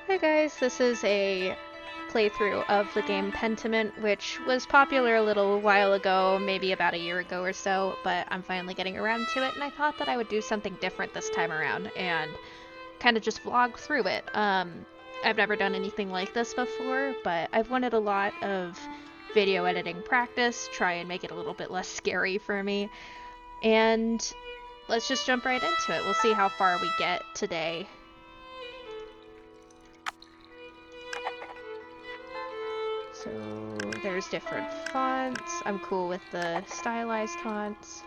Hi guys, this is a playthrough of the game Pentiment, which was popular a little while ago, maybe about a year ago or so, but I'm finally getting around to it, and I thought that I would do something different this time around, and kind of just vlog through it. I've never done anything like this before, but I've wanted a lot of video editing practice, try and make it a little bit less scary for me, and let's just jump right into it. We'll see how far we get today. So there's different fonts. I'm cool with the stylized fonts.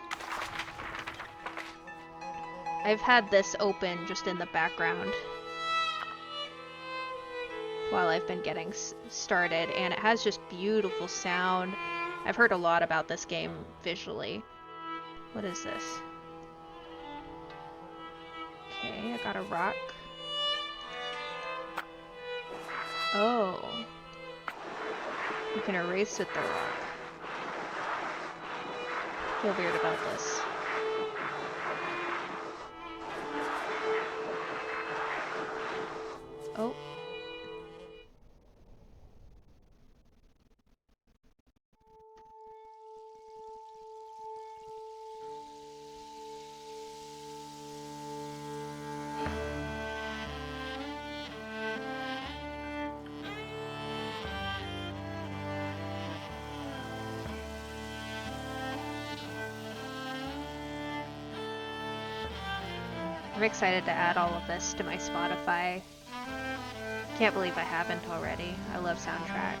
I've had this open just in the background while I've been getting started, and it has just beautiful sound. I've heard a lot about this game visually. What is this? Okay, I got a rock. Oh. You can erase with the rock. I feel weird about this. Oh. I'm excited to add all of this to my Spotify. Can't believe I haven't already. I love soundtrack.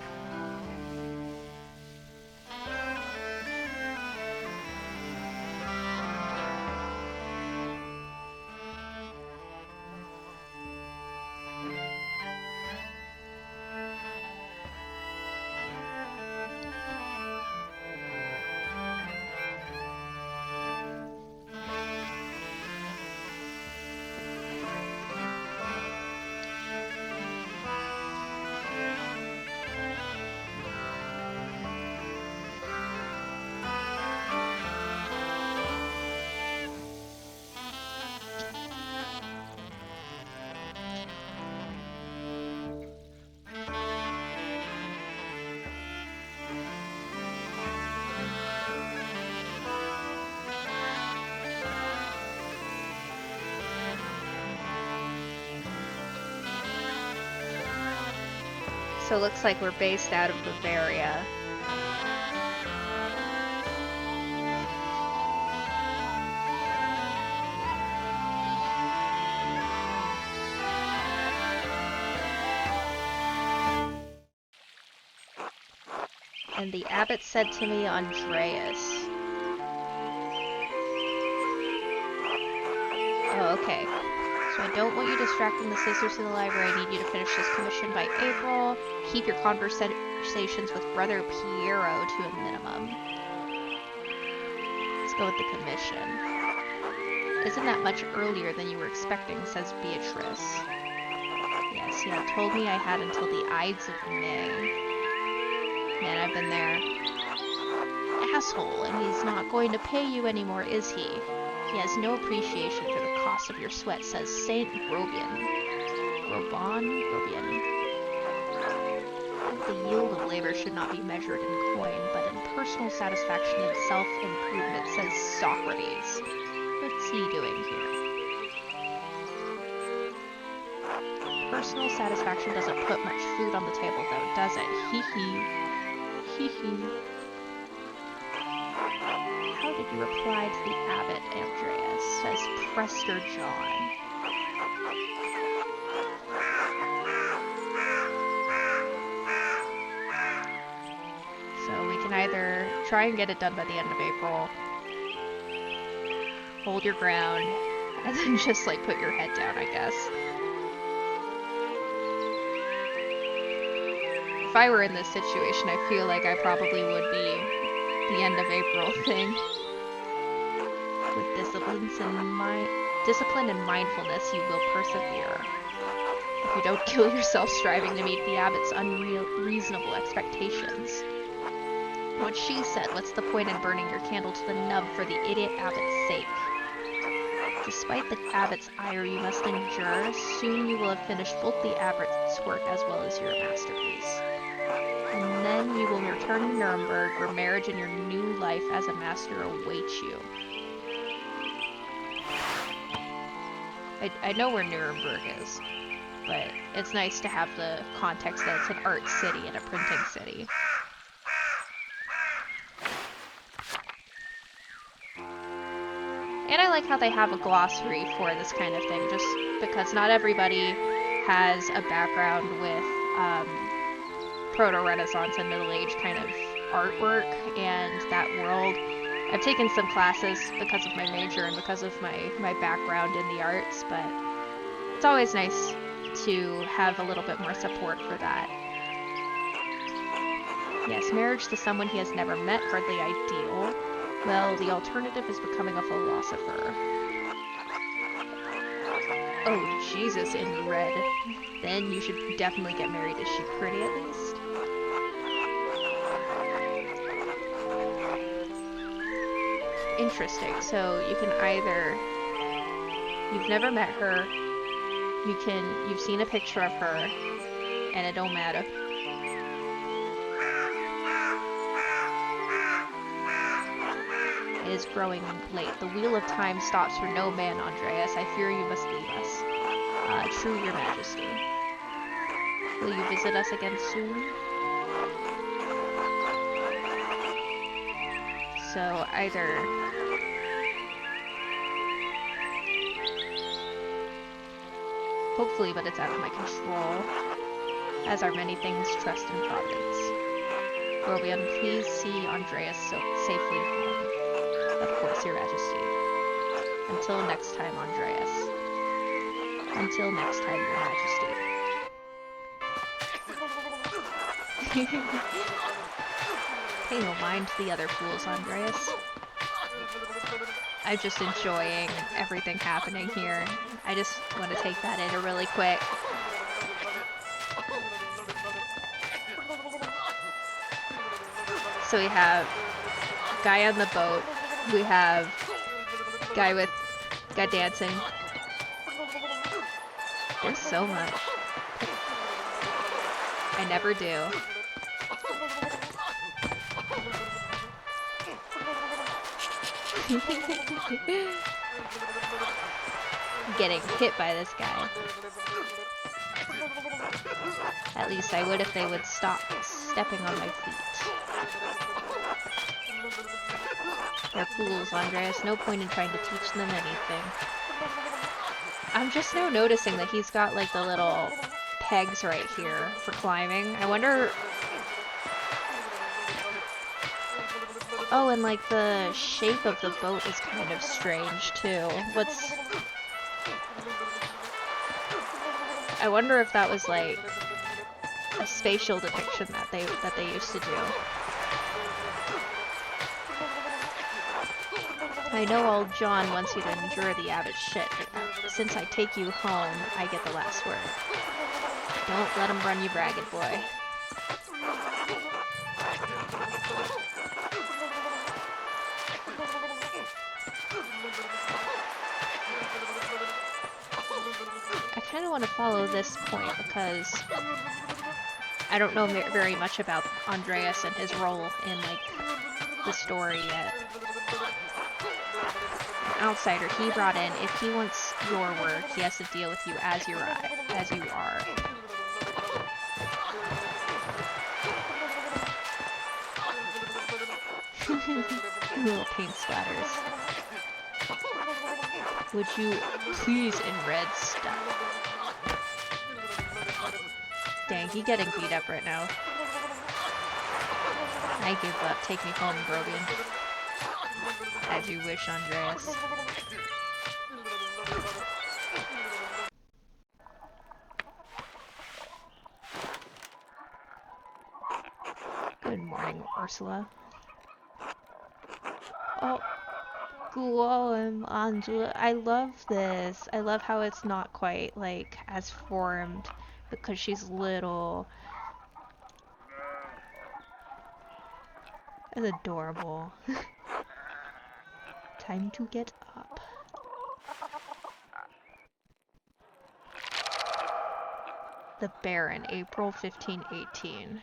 So it looks like we're based out of Bavaria. And the abbot said to me, Andreas. Oh, okay. So I don't want you distracting the sisters in the library. I need you to finish this commission by April. Keep your conversations with Brother Piero to a minimum. Let's go with the commission. Isn't that much earlier than you were expecting, says Beatrice. Yes, you told me I had until the Ides of May. Man, I've been there. Asshole, and he's not going to pay you anymore, is he? He has no appreciation for the cost of your sweat, says Saint Robian. Robian. The yield of labor should not be measured in coin, but in personal satisfaction and self-improvement, says Socrates. What's he doing here? Personal satisfaction doesn't put much food on the table, though, does it? Hee-hee. Hee-hee. How did you reply to the abbot, Andreas? Says Prester John. So we can either try and get it done by the end of April, hold your ground, and then just like put your head down, I guess. If I were in this situation, I feel like I probably would be the end of April thing. With discipline and mindfulness, you will persevere. If you don't kill yourself striving to meet the abbot's unreasonable expectations. What she said, what's the point in burning your candle to the nub for the idiot abbot's sake? Despite the abbot's ire you must endure, soon you will have finished both the abbot's work as well as your masterpiece. And then you will return to Nuremberg, where marriage and your new life as a master await you. I know where Nuremberg is, but it's nice to have the context that it's an art city and a printing city. And I like how they have a glossary for this kind of thing, just because not everybody has a background with Proto-Renaissance and Middle Age kind of artwork and that world. I've taken some classes because of my major and because of my background in the arts, but it's always nice to have a little bit more support for that. Yes, marriage to someone he has never met, hardly ideal. Well, the alternative is becoming a philosopher. Oh, Jesus, in red. Then you should definitely get married. Is she pretty at least? Interesting. So you can either... You've never met her, you've seen a picture of her, and it don't matter. It is growing late. The wheel of time stops for no man, Andreas. I fear you must leave us. True, your majesty. Will you visit us again soon? So either... Hopefully, but it's out of my control. As are many things, trust in Providence. Grobian, please see Andreas safely home. Of course, your majesty. Until next time, Andreas. Until next time, your majesty. Pay no mind to the other fools, Andreas. I'm just enjoying everything happening here. I just want to take that in really quick. So we have guy on the boat. We have guy dancing. There's so much. I never do. Getting hit by this guy. At least I would if they would stop stepping on my feet. They're fools, Andreas. No point in trying to teach them anything. I'm just now noticing that he's got like the little pegs right here for climbing. I wonder... Oh, and like the shape of the boat is kind of strange too. I wonder if that was like a spatial depiction that they used to do. I know old John wants you to endure the abbot's shit, but since I take you home, I get the last word. Don't let him run you ragged, boy. I kind of want to follow this point because I don't know very much about Andreas and his role in like the story yet. An outsider he brought in. If he wants your work, he has to deal with you as you are. Little paint splatters. Would you please in red stuff? Dang, he getting beat up right now. I give up. Take me home, Grobian. As you wish, Andreas. Good morning, Ursula. Oh, Guillaume, Angela. I love this. I love how it's not quite like as formed because she's little. It's adorable. Time to get up. The Baron, April 1518.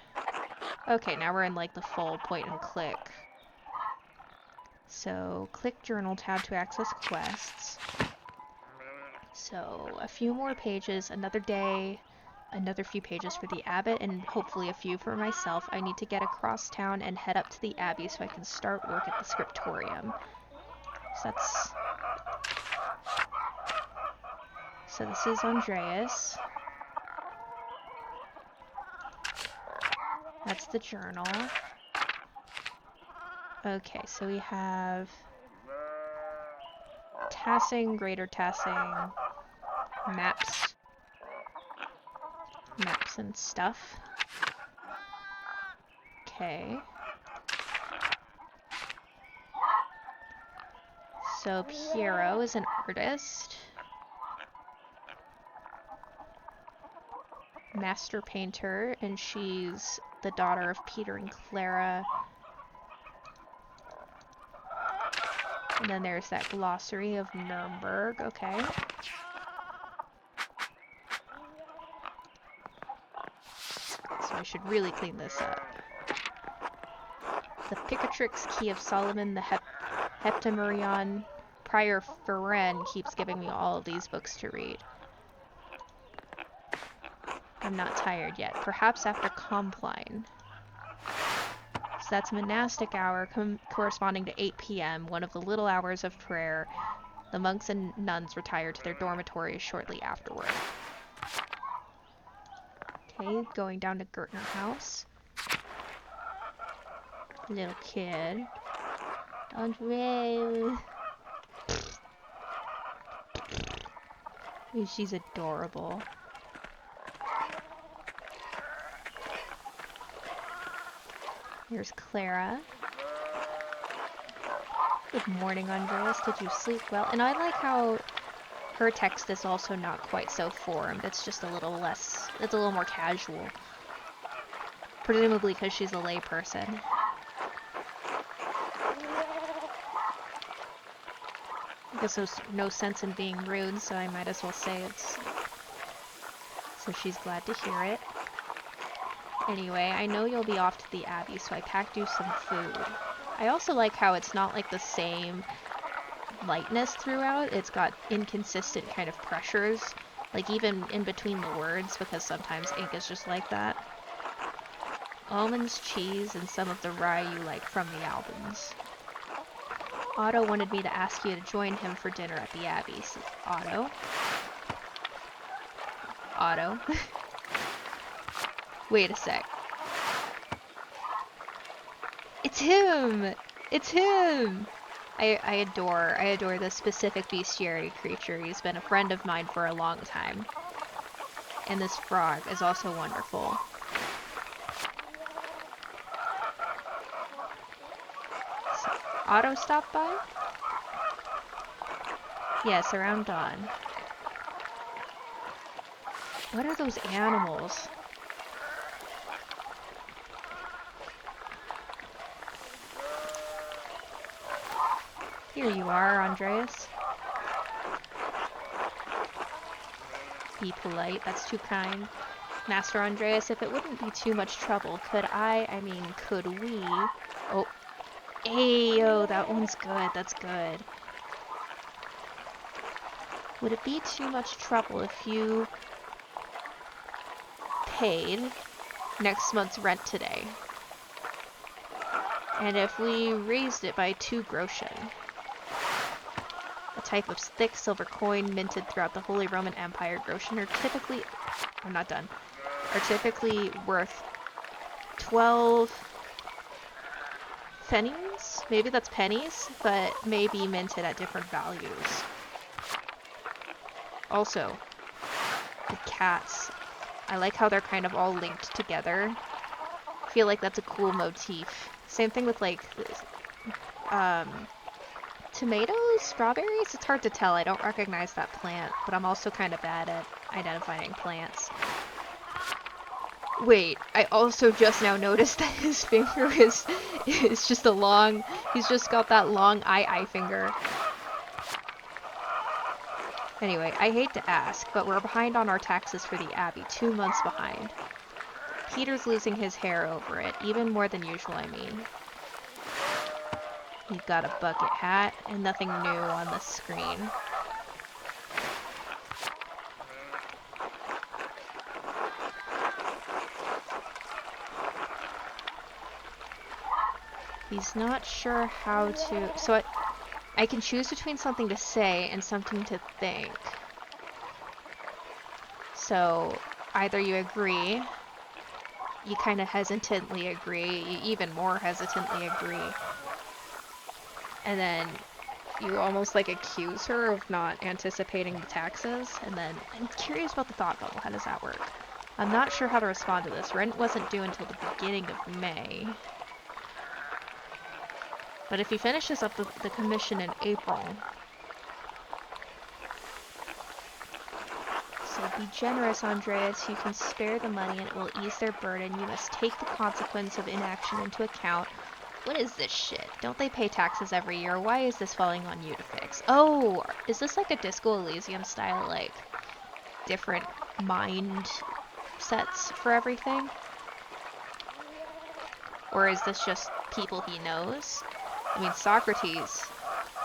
Okay, now we're in like the full point and click. So click journal tab to access quests. So a few more pages, another day, another few pages for the abbot, and hopefully a few for myself. I need to get across town and head up to the abbey so I can start work at the scriptorium. So this is Andreas. That's the journal. Okay, so we have tassing, greater tassing, maps and stuff. Okay. So Piero is an artist. Master painter, and she's the daughter of Peter and Clara. And then there's that glossary of Nuremberg, okay. So I should really clean this up. The Picatrix, Key of Solomon, the Heptameron. Prior Ferenc keeps giving me all of these books to read. I'm not tired yet. Perhaps after Compline. So that's monastic hour corresponding to 8 p.m., one of the little hours of prayer. The monks and nuns retire to their dormitories shortly afterward. Okay, going down to Gertner House. Little kid. Andre. She's adorable. Here's Clara. Good morning, Andreas. Did you sleep well? And I like how her text is also not quite so formed. It's just a little less, it's a little more casual. Presumably because she's a lay person. I guess there's no sense in being rude, so I might as well say it's... So she's glad to hear it. Anyway, I know you'll be off to the Abbey, so I packed you some food. I also like how it's not like the same lightness throughout. It's got inconsistent kind of pressures, like even in between the words, because sometimes ink is just like that. Almonds, cheese, and some of the rye you like from the albums. Otto wanted me to ask you to join him for dinner at the Abbey. So, Otto. Wait a sec. It's him! It's him! I adore this specific bestiary creature. He's been a friend of mine for a long time. And this frog is also wonderful. So, Otto stopped by? Yes, around dawn. What are those animals? Here you are, Andreas. Be polite, that's too kind. Master Andreas, if it wouldn't be too much trouble, could we... Oh. Ayo, that one's good, that's good. Would it be too much trouble if you paid next month's rent today? And if we raised it by 2 groschen? A type of thick silver coin minted throughout the Holy Roman Empire. Groschen are typically... I'm not done. Are typically worth 12 pennies? Maybe that's pennies, but may be minted at different values. Also, the cats. I like how they're kind of all linked together. I feel like that's a cool motif. Same thing with like tomatoes, strawberries. It's hard to tell. I don't recognize that plant, but I'm also kind of bad at identifying plants. Wait, I also just now noticed that his finger is just a long. He's just got that long eye finger. Anyway, I hate to ask, but we're behind on our taxes for the Abbey, 2 months behind. Peter's losing his hair over it, even more than usual, I mean. He's got a bucket hat, and nothing new on the screen. He's not sure how to... So I can choose between something to say and something to think. So either you agree, you kind of hesitantly agree, you even more hesitantly agree, and then you almost like accuse her of not anticipating the taxes, and then I'm curious about the thought bubble. How does that work? I'm not sure how to respond to this. Rent wasn't due until the beginning of May. But if he finishes up the commission in April... So be generous, Andreas. You can spare the money and it will ease their burden. You must take the consequence of inaction into account. What is this shit? Don't they pay taxes every year? Why is this falling on you to fix? Oh, is this like a Disco Elysium style, like, different mind sets for everything? Or is this just people he knows? I mean, Socrates,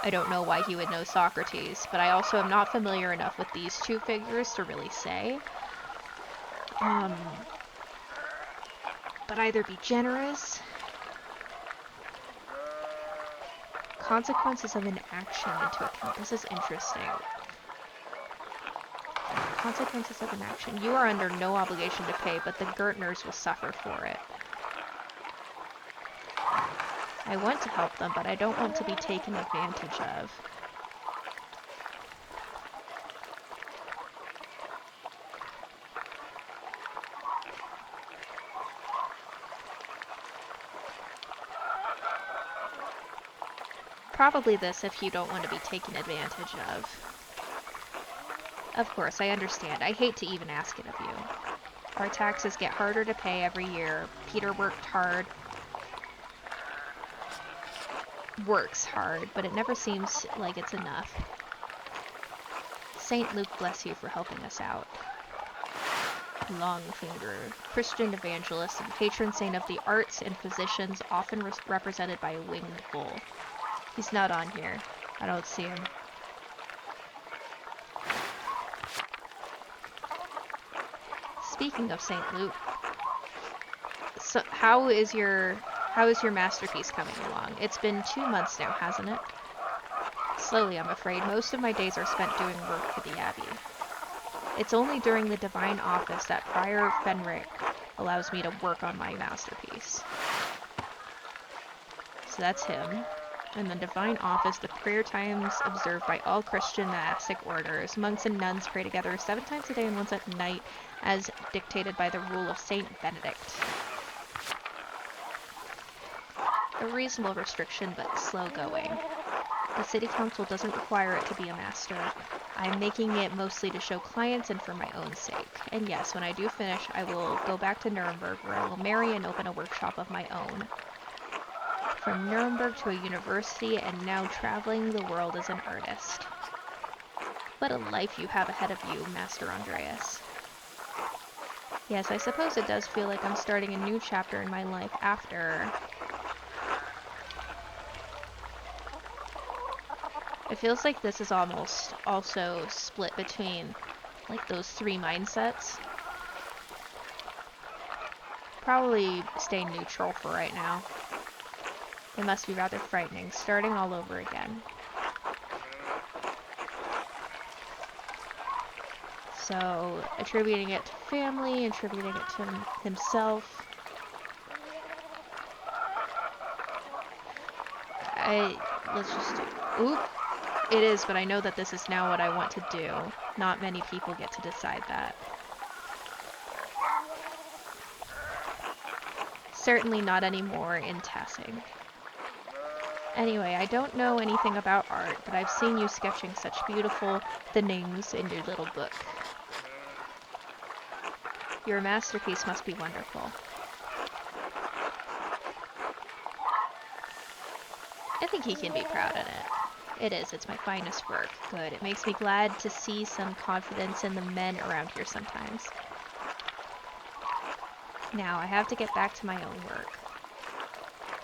I don't know why he would know Socrates, but I also am not familiar enough with these two figures to really say. But either be generous... Consequences of inaction into account. This is interesting. Consequences of inaction. You are under no obligation to pay, but the Gertners will suffer for it. I want to help them, but I don't want to be taken advantage of. Probably this if you don't want to be taken advantage of. Of course, I understand. I hate to even ask it of you. Our taxes get harder to pay every year. Peter works hard, but it never seems like it's enough. Saint Luke bless you for helping us out. Longfinger, Christian evangelist and patron saint of the arts and physicians, often represented by a winged bull. He's not on here. I don't see him. Speaking of St. Luke, so how is your masterpiece coming along? It's been 2 months now, hasn't it? Slowly, I'm afraid. Most of my days are spent doing work for the Abbey. It's only during the Divine Office that Friar Fenric allows me to work on my masterpiece. So that's him. In the Divine Office, the prayer times observed by all Christian monastic orders. Monks and nuns pray together 7 times a day and once at night, as dictated by the rule of Saint Benedict. A reasonable restriction, but slow-going. The City Council doesn't require it to be a master. I'm making it mostly to show clients and for my own sake. And yes, when I do finish, I will go back to Nuremberg, where I will marry and open a workshop of my own. From Nuremberg to a university, and now traveling the world as an artist. What a life you have ahead of you, Master Andreas. Yes, I suppose it does feel like I'm starting a new chapter in my life after... It feels like this is almost also split between, like, those 3 mindsets. Probably stay neutral for right now. It must be rather frightening, starting all over again. So, attributing it to family, attributing it to himself. Let's just do... Oop! It is, but I know that this is now what I want to do. Not many people get to decide that. Certainly not anymore in Tassing. Anyway, I don't know anything about art, but I've seen you sketching such beautiful things in your little book. Your masterpiece must be wonderful. I think he can be proud of it. It is. It's my finest work. Good. It makes me glad to see some confidence in the men around here sometimes. Now, I have to get back to my own work.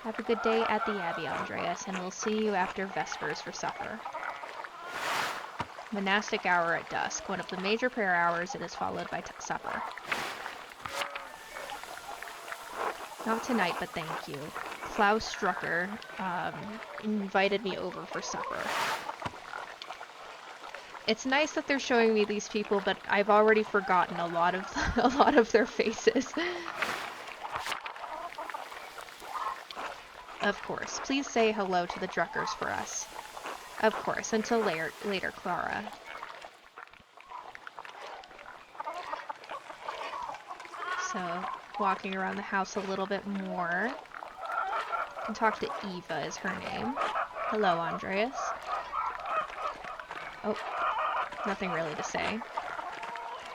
Have a good day at the Abbey, Andreas, and we'll see you after Vespers for supper. Monastic hour at dusk. One of the major prayer hours, it is followed by supper. Not tonight, but thank you. Klaus Strucker invited me over for supper. It's nice that they're showing me these people, but I've already forgotten a lot of their faces. Of course. Please say hello to the Druckers for us. Of course. Until later, Clara. So, walking around the house a little bit more. I can talk to Eva is her name. Hello, Andreas. Oh, nothing really to say.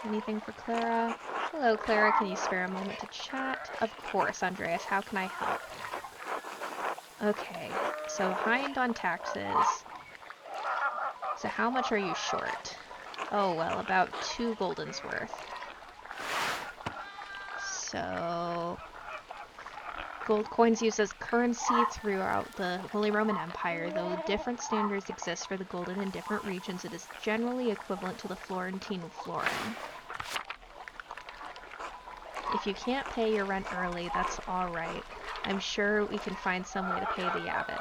Anything for Clara? Hello, Clara. Can you spare a moment to chat? Of course, Andreas. How can I help? Okay, so behind on taxes. So how much are you short? Oh, well, about 2 guldens worth. So, gold coins used as currency throughout the Holy Roman Empire. Though different standards exist for the gulden in different regions, it is generally equivalent to the Florentine florin. If you can't pay your rent early, that's alright. I'm sure we can find some way to pay the abbot.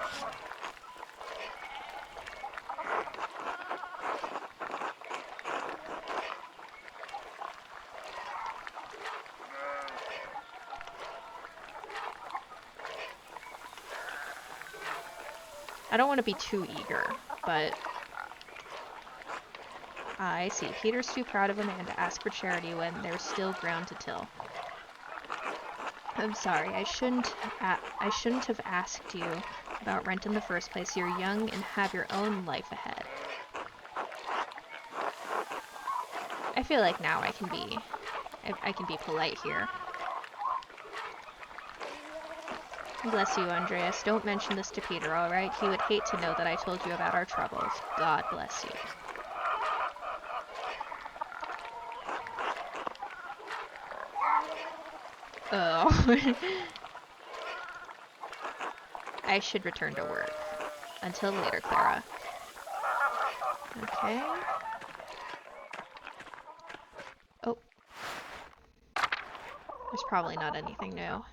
I don't want to be too eager, but I see. Peter's too proud of a man to ask for charity when there's still ground to till. I'm sorry, I shouldn't have asked you about rent in the first place. You're young and have your own life ahead. I feel like now I can be polite here. Bless you, Andreas. Don't mention this to Peter, alright? He would hate to know that I told you about our troubles. God bless you. Oh. I should return to work. Until later, Clara. Okay. Oh. There's probably not anything new.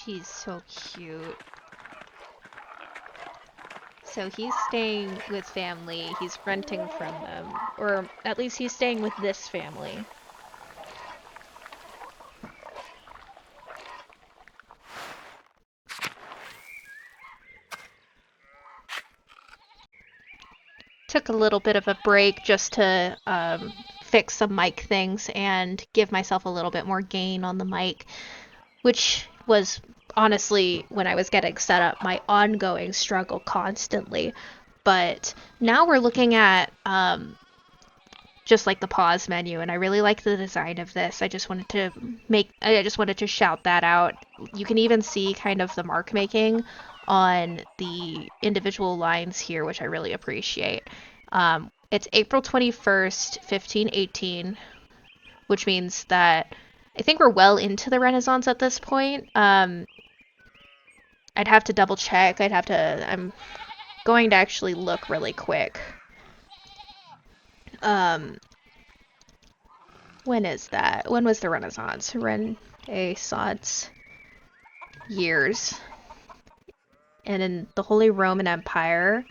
She's so cute. So he's staying with family, he's renting from them, or at least he's staying with this family. Took a little bit of a break just to fix some mic things and give myself a little bit more gain on the mic, which was honestly, when I was getting set up, my ongoing struggle constantly. But now we're looking at just like the pause menu, and I really like the design of this. I just wanted to shout that out. You can even see kind of the mark making on the individual lines here, which I really appreciate. It's April 21st, 1518, which means that I think we're well into the Renaissance at this point. I'd have to double check. I'm going to actually look really quick. When is that? When was the Renaissance? Renaissance years. And in the Holy Roman Empire,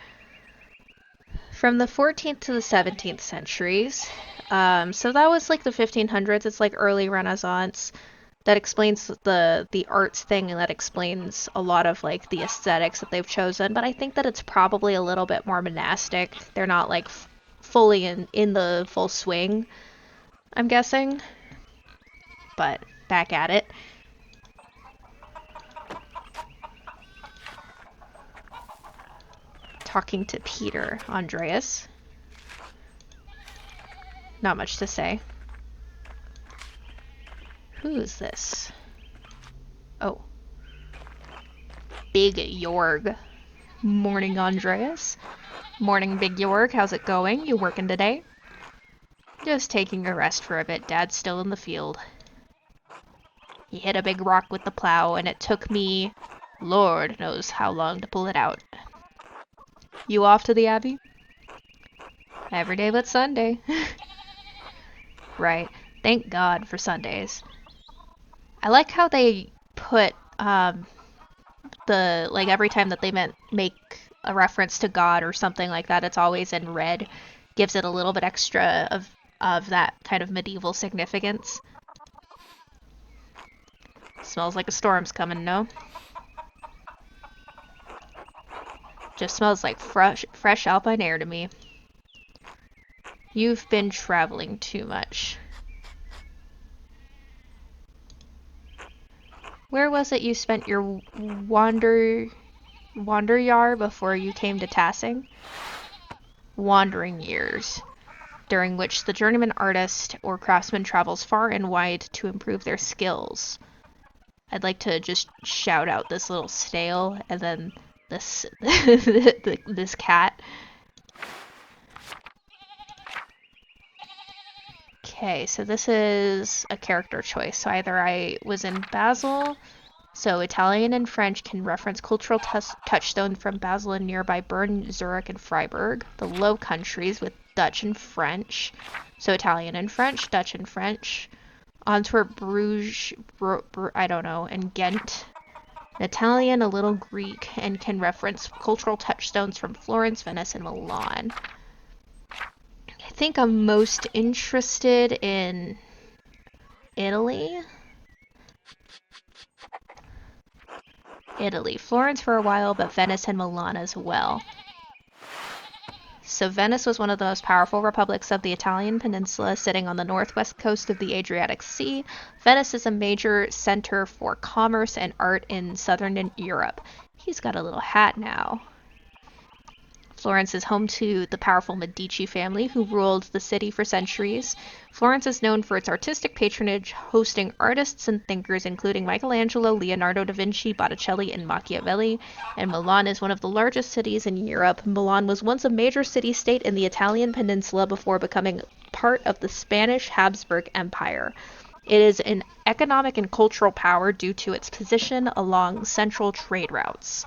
from the 14th to the 17th centuries. So that was like the 1500s. It's like early Renaissance. That explains the arts thing, and that explains a lot of like the aesthetics that they've chosen. But I think that it's probably a little bit more monastic. They're not like fully in the full swing, I'm guessing. But back at it. Talking to Peter, Andreas. Not much to say. Who is this? Oh. Big Jorg. Morning, Andreas. Morning, Big Jorg. How's it going? You working today? Just taking a rest for a bit. Dad's still in the field. He hit a big rock with the plow, and it took me Lord knows how long to pull it out. You off to the Abbey? Every day but Sunday. Right. Thank God for Sundays. I like how they put like every time that they make a reference to God or something like that, it's always in red. Gives it a little bit extra of that kind of medieval significance. Smells like a storm's coming, no? Just smells like fresh alpine air to me. You've been traveling too much. Where was it you spent your wanderjar before you came to Tassing? Wandering years, during which the journeyman artist or craftsman travels far and wide to improve their skills. I'd like to just shout out this little snail and then this this cat. Okay, so this is a character choice. So either I was in Basel, so Italian and French can reference cultural touchstones from Basel and nearby Bern, Zurich, and Freiburg. The Low Countries with Dutch and French, so Italian and French, Dutch and French. Antwerp, Bruges, I don't know, and Ghent. Italian, a little Greek, and can reference cultural touchstones from Florence, Venice, and Milan. I think I'm most interested in Italy. Florence for a while, but Venice and Milan as well. So Venice was one of the most powerful republics of the Italian peninsula, sitting on the northwest coast of the Adriatic Sea. Venice is a major center for commerce and art in southern Europe. He's got a little hat now. Florence is home to the powerful Medici family, who ruled the city for centuries. Florence is known for its artistic patronage, hosting artists and thinkers including Michelangelo, Leonardo da Vinci, Botticelli, and Machiavelli. And Milan is one of the largest cities in Europe. Milan was once a major city-state in the Italian peninsula before becoming part of the Spanish Habsburg Empire. It is an economic and cultural power due to its position along central trade routes.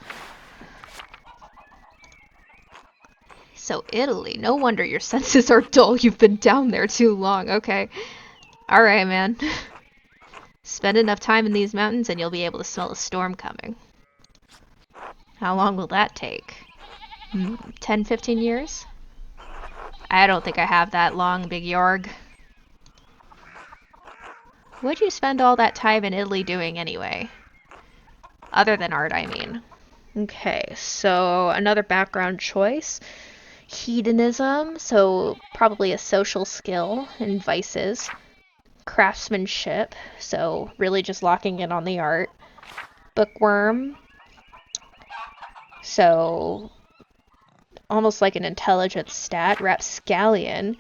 So Italy, no wonder your senses are dull. You've been down there too long. Okay. Alright, man. Spend enough time in these mountains and you'll be able to smell a storm coming. How long will that take? 10, 15 years? I don't think I have that long, Big Jorg. What'd you spend all that time in Italy doing anyway? Other than art, I mean. Okay, so another background choice. Hedonism, so probably a social skill, and vices. Craftsmanship, so really just locking in on the art. Bookworm, so almost like an intelligence stat. Rapscallion,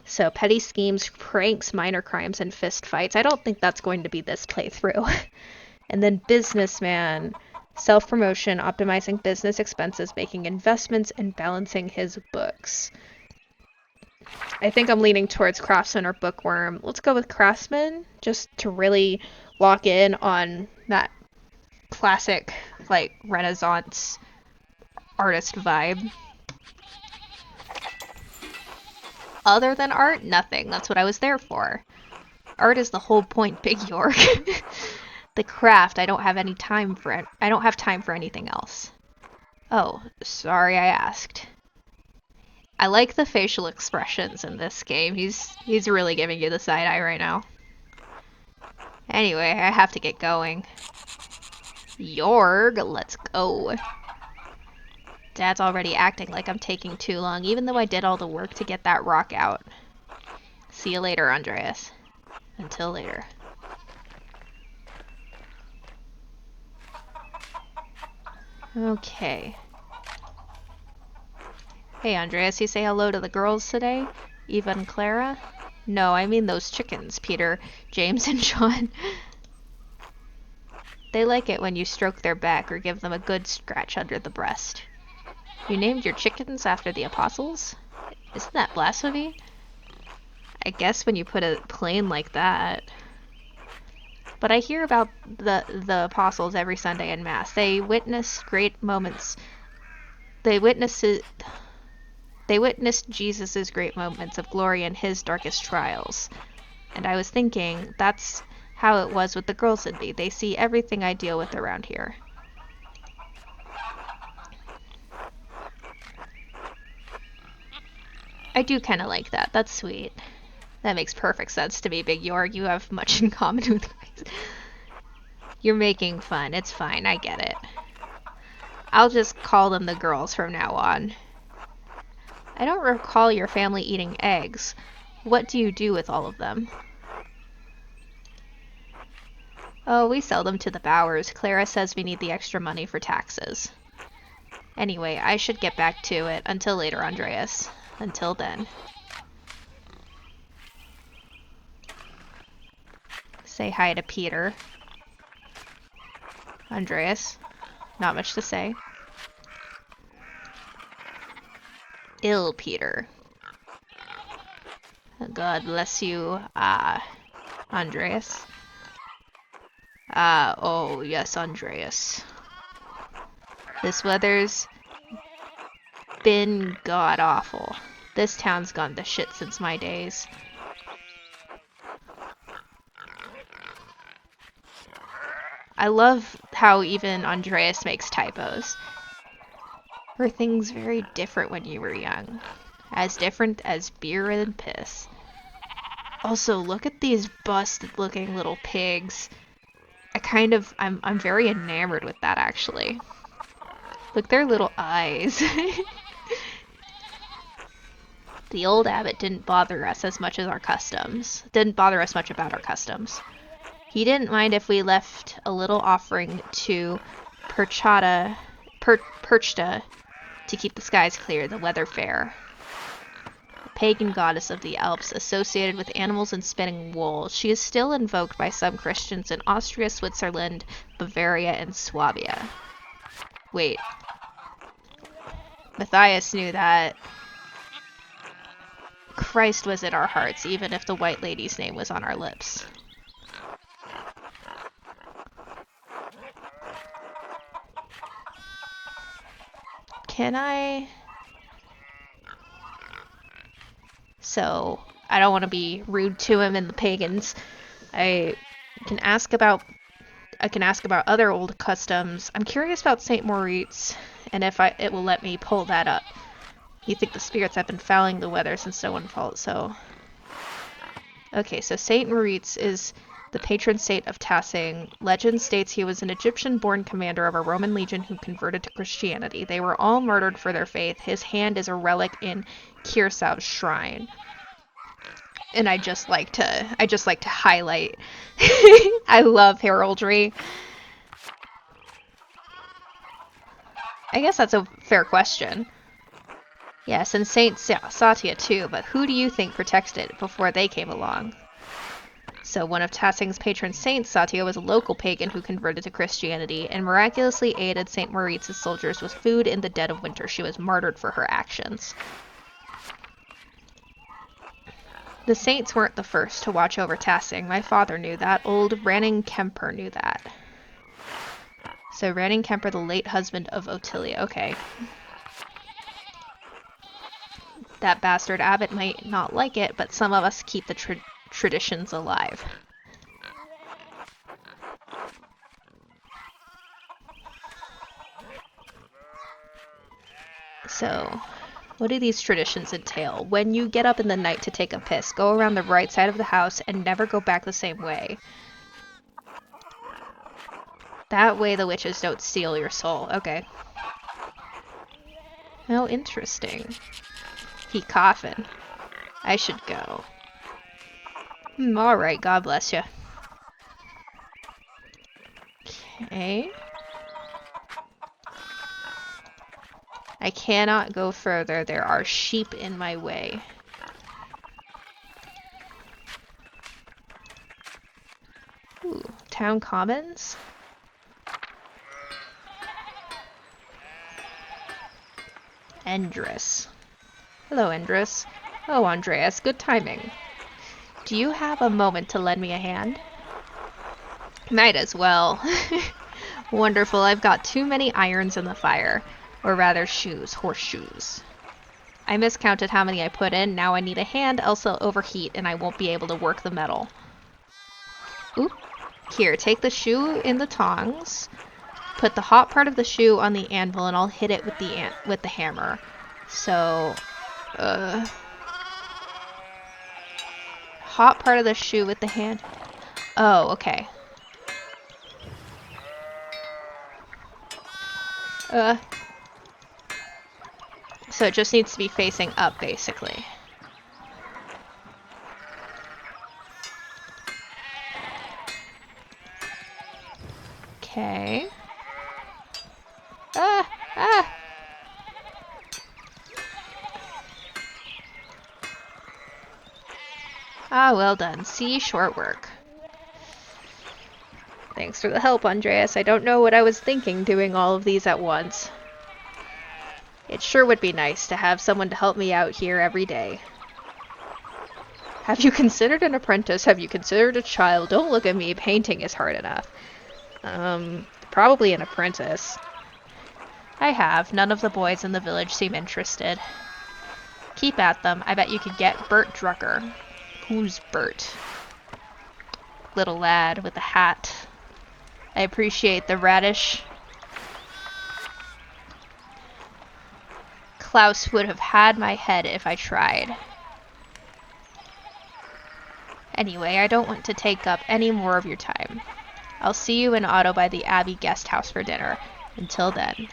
so petty schemes, pranks, minor crimes, and fist fights. I don't think that's going to be this playthrough. And then businessman, self-promotion, optimizing business expenses, making investments, and balancing his books. I think I'm leaning towards craftsman or bookworm. Let's go with craftsman, just to really lock in on that classic, like, Renaissance artist vibe. Other than art, nothing. That's what I was there for. Art is the whole point, Big Jorg. The craft, I don't have any time for it. I don't have time for anything else. Oh, sorry I asked. I like the facial expressions in this game. He's really giving you the side eye right now. Anyway, I have to get going. Jorg, let's go. Dad's already acting like I'm taking too long, even though I did all the work to get that rock out. See you later, Andreas. Until later. Okay. Hey, Andreas, you say hello to the girls today? Eva and Clara? No, I mean those chickens, Peter, James, and John. They like it when you stroke their back or give them a good scratch under the breast. You named your chickens after the apostles? Isn't that blasphemy? I guess when you put it plain like that. But I hear about the apostles every Sunday in Mass. They witness great moments. They witness They witnessed Jesus' great moments of glory in his darkest trials. And I was thinking, that's how it was with the girls in me. They see everything I deal with around here. I do kind of like that. That's sweet. That makes perfect sense to me, Big Yor. You have much in common with Grace. You're making fun. It's fine. I get it. I'll just call them the girls from now on. I don't recall your family eating eggs. What do you do with all of them? Oh, we sell them to the Bowers. Clara says we need the extra money for taxes. Anyway, I should get back to it. Until later, Andreas. Until then. Say hi to Peter. Andreas. Not much to say. Ill Peter. God bless you, Andreas. Oh, yes, Andreas. This weather's been god-awful. This town's gone to shit since my days. I love how even Andreas makes typos. Were things very different when you were young? As different as beer and piss. Also, look at these busted-looking little pigs. I'm very enamored with that, actually. Look, their little eyes. The old abbot didn't bother us about our customs. He didn't mind if we left a little offering to Perchta to keep the skies clear, the weather fair. A pagan goddess of the Alps associated with animals and spinning wool, she is still invoked by some Christians in Austria, Switzerland, Bavaria, and Swabia. Wait. Matthias knew that. Christ was in our hearts, even if the White Lady's name was on our lips. Can I? So, I don't want to be rude to him and the pagans. I can ask about other old customs. I'm curious about St. Moritz, and if it will let me pull that up. You think the spirits have been fouling the weather since no one falls, so... Okay, so St. Moritz is the patron saint of Tassing. Legend states he was an Egyptian-born commander of a Roman legion who converted to Christianity. They were all murdered for their faith. His hand is a relic in Kirsau's shrine. And I just like to highlight. I love heraldry. I guess that's a fair question. Yes, and Saint Satya too, but who do you think protected it before they came along? So one of Tassing's patron saints, Satya, was a local pagan who converted to Christianity and miraculously aided St. Moritz's soldiers with food in the dead of winter. She was martyred for her actions. The saints weren't the first to watch over Tassing. My father knew that. Old Ranning Kemper knew that. So Ranning Kemper, the late husband of Ottilia. Okay. That bastard abbot might not like it, but some of us keep the traditions alive. So, what do these traditions entail? When you get up in the night to take a piss, go around the right side of the house and never go back the same way. That way the witches don't steal your soul. Okay. How interesting. He coughing. I should go. Alright, God bless you. Okay. I cannot go further. There are sheep in my way. Ooh, town commons? Endris. Hello, Endris. Oh, Andreas, good timing. Do you have a moment to lend me a hand? Might as well. Wonderful, I've got too many irons in the fire. Or rather, horseshoes. I miscounted how many I put in, now I need a hand, else they'll overheat and I won't be able to work the metal. Oop. Here, take the shoe in the tongs. Put the hot part of the shoe on the anvil and I'll hit it with the hammer. So, hot part of the shoe with the hand. Oh, okay. So it just needs to be facing up, basically. Okay. Ah, well done. See, short work. Thanks for the help, Andreas. I don't know what I was thinking doing all of these at once. It sure would be nice to have someone to help me out here every day. Have you considered an apprentice? Have you considered a child? Don't look at me. Painting is hard enough. Probably an apprentice. I have. None of the boys in the village seem interested. Keep at them. I bet you could get Bert Drucker. Who's Bert? Little lad with a hat. I appreciate the radish. Klaus would have had my head if I tried. Anyway, I don't want to take up any more of your time. I'll see you in Otto by the Abbey guest house for dinner. Until then.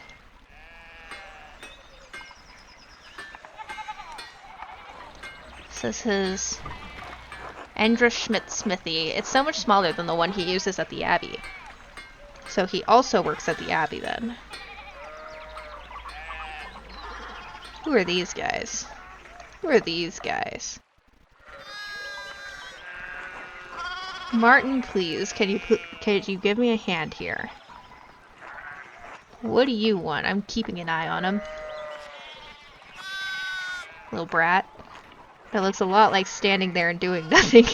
So this is Andra Schmidt's smithy. It's so much smaller than the one he uses at the Abbey. So he also works at the Abbey then. Who are these guys? Who are these guys? Martin, please, can you give me a hand here? What do you want? I'm keeping an eye on him. Little brat. That looks a lot like standing there and doing nothing.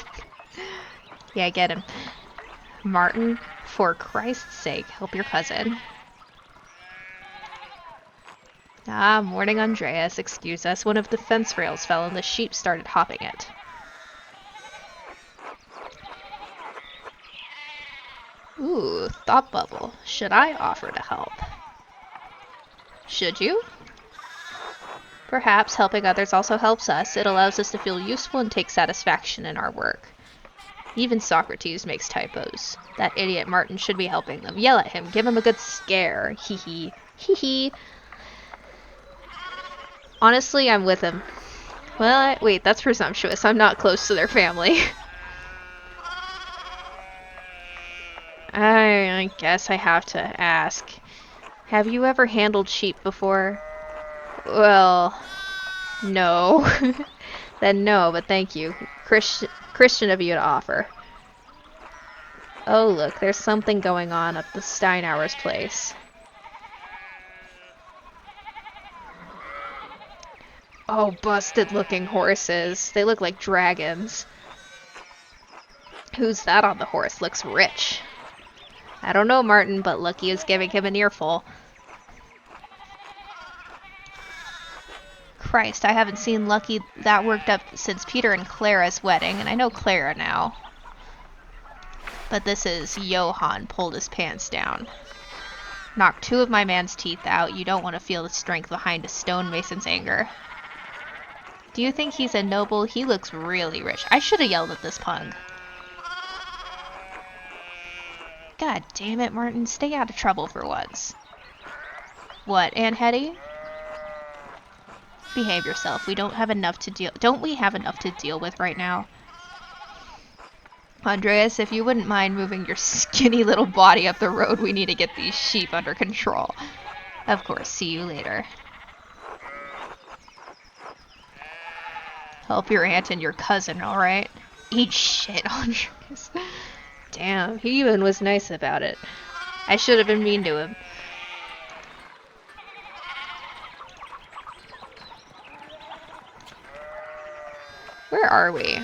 Yeah, get him. Martin, for Christ's sake, help your cousin. Ah, morning, Andreas. Excuse us. One of the fence rails fell and the sheep started hopping it. Ooh, thought bubble. Should I offer to help? Should you? Perhaps helping others also helps us. It allows us to feel useful and take satisfaction in our work. Even Socrates makes typos. That idiot Martin should be helping them. Yell at him. Give him a good scare. Hee hee. Hee hee. Honestly, I'm with him. Well, wait, that's presumptuous. I'm not close to their family. I guess I have to ask. Have you ever handled sheep before? Well, no. Then no, but thank you. Christian of you to offer. Oh, look, there's something going on at the Steinauer's place. Oh, busted-looking horses. They look like dragons. Who's that on the horse? Looks rich. I don't know, Martin, but Lucky is giving him an earful. Christ, I haven't seen Lucky that worked up since Peter and Clara's wedding, and I know Clara now. But this is Johann pulled his pants down. Knocked 2 of my man's teeth out. You don't want to feel the strength behind a stonemason's anger. Do you think he's a noble? He looks really rich. I should have yelled at this pug. God damn it, Martin. Stay out of trouble for once. What, Aunt Hetty? Behave yourself. We don't have enough to deal... Don't we have enough to deal with right now? Andreas, if you wouldn't mind moving your skinny little body up the road, we need to get these sheep under control. Of course, see you later. Help your aunt and your cousin, alright? Eat shit, Andreas. Damn, he even was nice about it. I should have been mean to him. Where are we?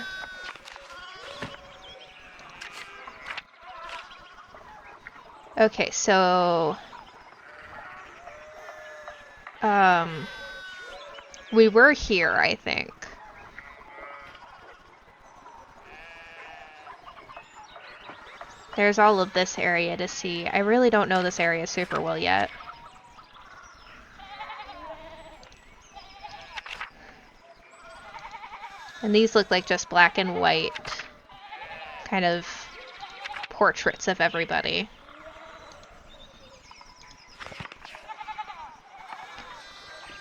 Okay, so... we were here, I think. There's all of this area to see. I really don't know this area super well yet. And these look like just black and white kind of portraits of everybody.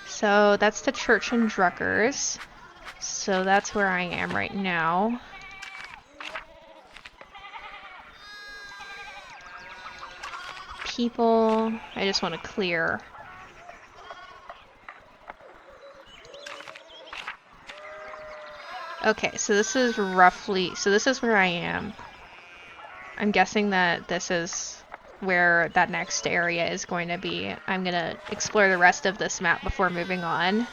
So that's the church in Druckers. So that's where I am right now. People, I just want to clear. Okay, so this is roughly, so this is where I am. I'm guessing that this is where that next area is going to be. I'm going to explore the rest of this map before moving on.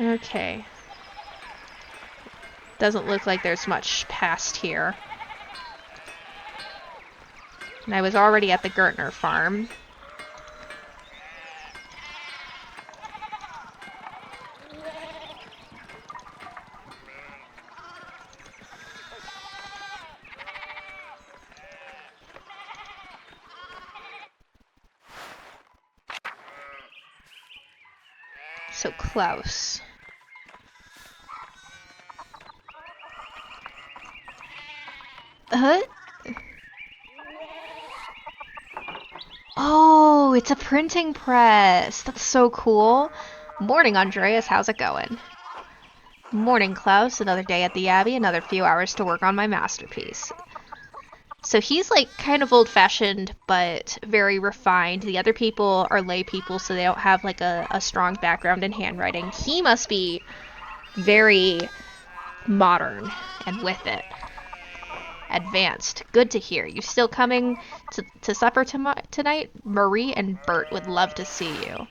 Okay. Doesn't look like there's much past here. And I was already at the Gertner farm. So Klaus. Huh? Oh, it's a printing press. That's so cool. Morning, Andreas. How's it going? Morning, Klaus. Another day at the Abbey, another few hours to work on my masterpiece. So he's like kind of old-fashioned, but very refined. The other people are lay people, so they don't have like a strong background in handwriting. He must be very modern and with it. Advanced. Good to hear. You still coming to supper tonight? Marie and Bert would love to see you.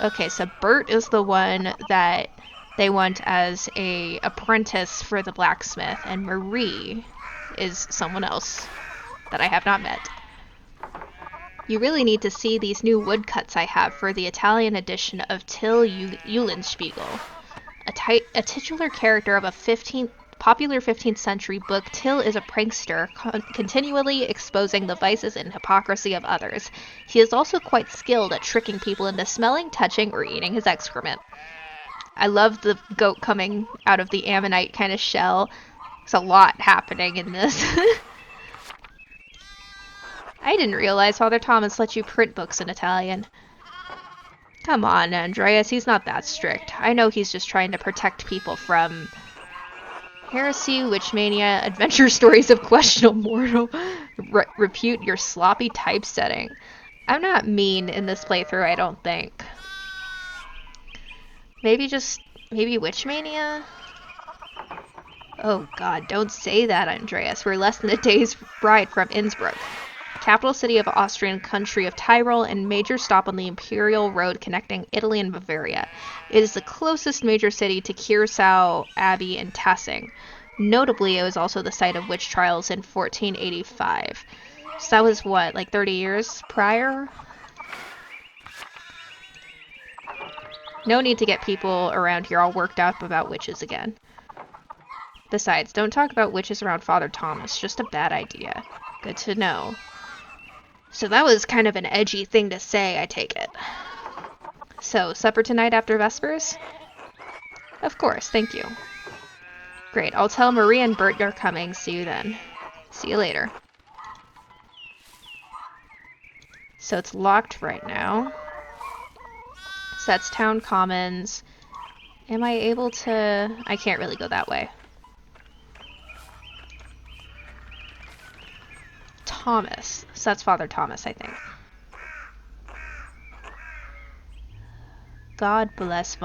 Okay, so Bert is the one that they want as a apprentice for the blacksmith, and Marie is someone else that I have not met. You really need to see these new woodcuts I have for the Italian edition of Till Eulenspiegel. A titular character of a popular 15th century book, Till is a prankster, continually exposing the vices and hypocrisy of others. He is also quite skilled at tricking people into smelling, touching, or eating his excrement. I love the goat coming out of the ammonite kind of shell. There's a lot happening in this. I didn't realize Father Thomas let you print books in Italian. Come on, Andreas, he's not that strict. I know he's just trying to protect people from heresy, witch mania, adventure stories of questionable moral repute, your sloppy typesetting. I'm not mean in this playthrough, I don't think. Maybe witch mania? Oh god, don't say that, Andreas. We're less than a day's ride from Innsbruck, capital city of Austrian country of Tyrol and major stop on the Imperial Road connecting Italy and Bavaria. It is the closest major city to Curacao Abbey and Tassing. Notably, it was also the site of witch trials in 1485. So that was what, like 30 years prior? No need to get people around here all worked up about witches again. Besides, don't talk about witches around Father Thomas. Just a bad idea. Good to know. So that was kind of an edgy thing to say, I take it. So, supper tonight after Vespers? Of course, thank you. Great, I'll tell Marie and Bert you're coming. See you then. See you later. So it's locked right now. So that's Town Commons. Am I able to... I can't really go that way. Thomas. So that's Father Thomas, I think. God bless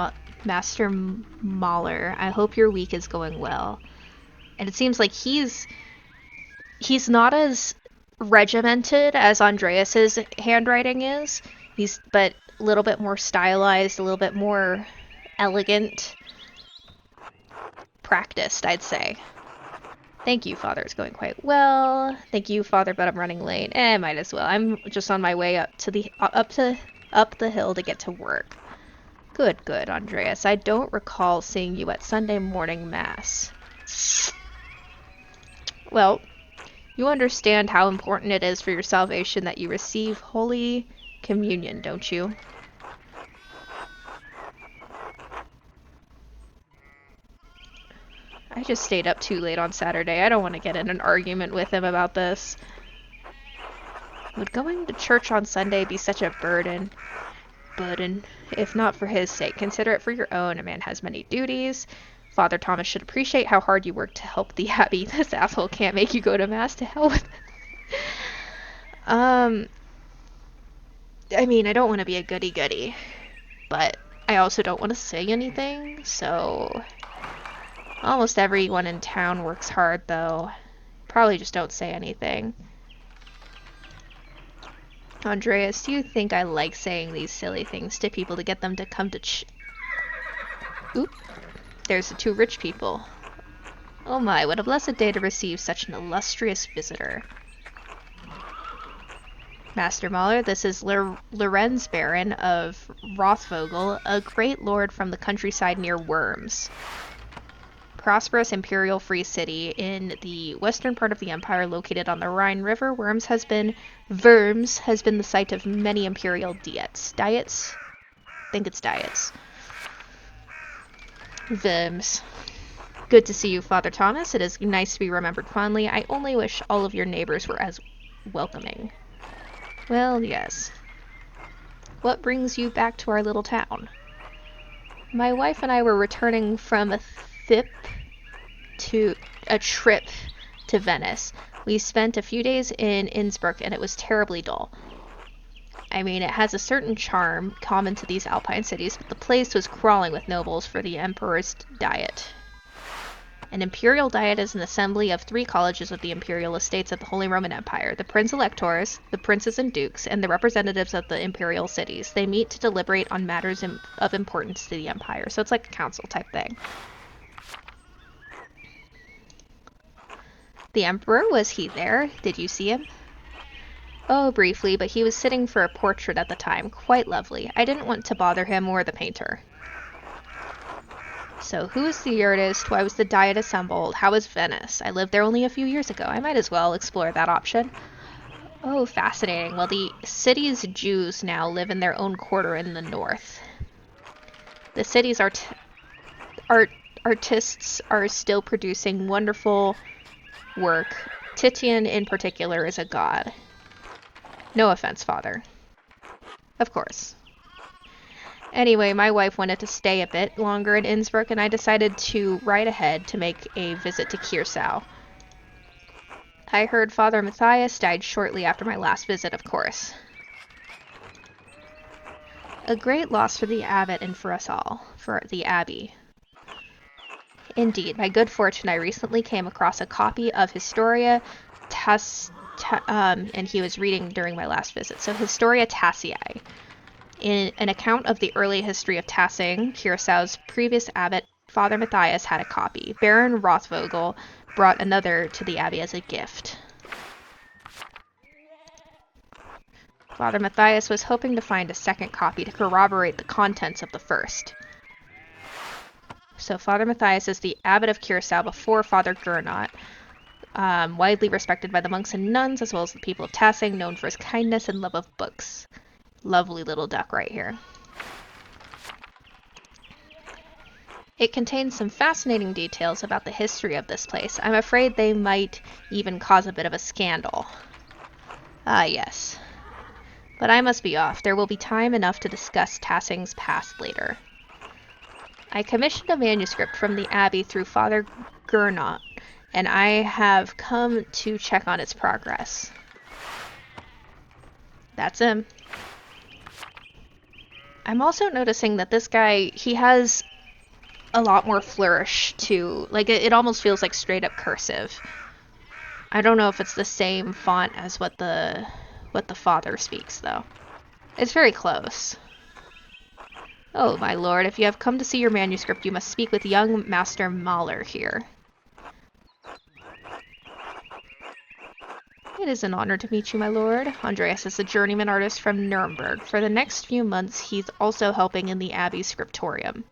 Master Mahler. I hope your week is going well. And it seems like he's not as regimented as Andreas's handwriting is. He's but a little bit more stylized, a little bit more elegant, practiced, I'd say. Thank you, Father. It's going quite well. Thank you, Father, but I'm running late. Might as well. I'm just on my way up the hill to get to work. Good, Andreas. I don't recall seeing you at Sunday morning mass. Well, you understand how important it is for your salvation that you receive Holy Communion, don't you? I just stayed up too late on Saturday. I don't want to get in an argument with him about this. Would going to church on Sunday be such a burden? If not for his sake, consider it for your own. A man has many duties. Father Thomas should appreciate how hard you work to help the abbey. This asshole can't make you go to mass. To hell with it. I mean, I don't want to be a goody-goody, but I also don't want to say anything, so... Almost everyone in town works hard, though. Probably just don't say anything. Andreas, do you think I like saying these silly things to people to get them to come to Oop. There's the two rich people. Oh my, what a blessed day to receive such an illustrious visitor. Master Mahler, this is Lorenz Baron of Rothvogel, a great lord from the countryside near Worms. Prosperous imperial free city in the western part of the empire located on the Rhine River. Worms has been the site of many imperial diets. Diets? I think it's diets. Worms. Good to see you, Father Thomas. It is nice to be remembered fondly. I only wish all of your neighbors were as welcoming. Well, yes. What brings you back to our little town? My wife and I were returning from a trip to Venice. We spent a few days in Innsbruck and it was terribly dull. I mean, it has a certain charm common to these alpine cities, but the place was crawling with nobles for the emperor's diet. An imperial diet is an assembly of 3 colleges of the imperial estates of the Holy Roman Empire, the prince-electors, the princes and dukes, and the representatives of the imperial cities. They meet to deliberate on matters of importance to the empire, so it's like a council type thing. The emperor, was he there? Did you see him? Oh, briefly, but he was sitting for a portrait at the time. Quite lovely. I didn't want to bother him or the painter. So, who is the artist? Why was the diet assembled? How was Venice? I lived there only a few years ago. I might as well explore that option. Oh, fascinating. Well, the city's Jews now live in their own quarter in the north. The city's artists are still producing wonderful work. Titian, in particular, is a god. No offense, Father. Of course. Anyway, my wife wanted to stay a bit longer in Innsbruck, and I decided to ride ahead to make a visit to Kiersau. I heard Father Matthias died shortly after my last visit, of course. A great loss for the abbot and for us all, for the abbey. Indeed, by good fortune, I recently came across a copy of Historia and he was reading during my last visit. So, Historia Tassii. In an account of the early history of Tassing, Kiersau's previous abbot, Father Matthias, had a copy. Baron Rothvogel brought another to the abbey as a gift. Father Matthias was hoping to find a second copy to corroborate the contents of the first. So Father Matthias is the abbot of Kiersau before Father Gernot, widely respected by the monks and nuns as well as the people of Tassing, known for his kindness and love of books. Lovely little duck right here. It contains some fascinating details about the history of this place. I'm afraid they might even cause a bit of a scandal. Ah, yes. But I must be off. There will be time enough to discuss Tassing's past later. I commissioned a manuscript from the abbey through Father Gernot, and I have come to check on its progress. That's him. I'm also noticing that this guy, he has a lot more flourish to, like, it almost feels like straight up cursive. I don't know if it's the same font as what the father speaks, though. It's very close. Oh, my lord, if you have come to see your manuscript, you must speak with young Master Mahler here. It is an honor to meet you, my lord. Andreas is a journeyman artist from Nuremberg. For the next few months, he's also helping in the Abbey scriptorium.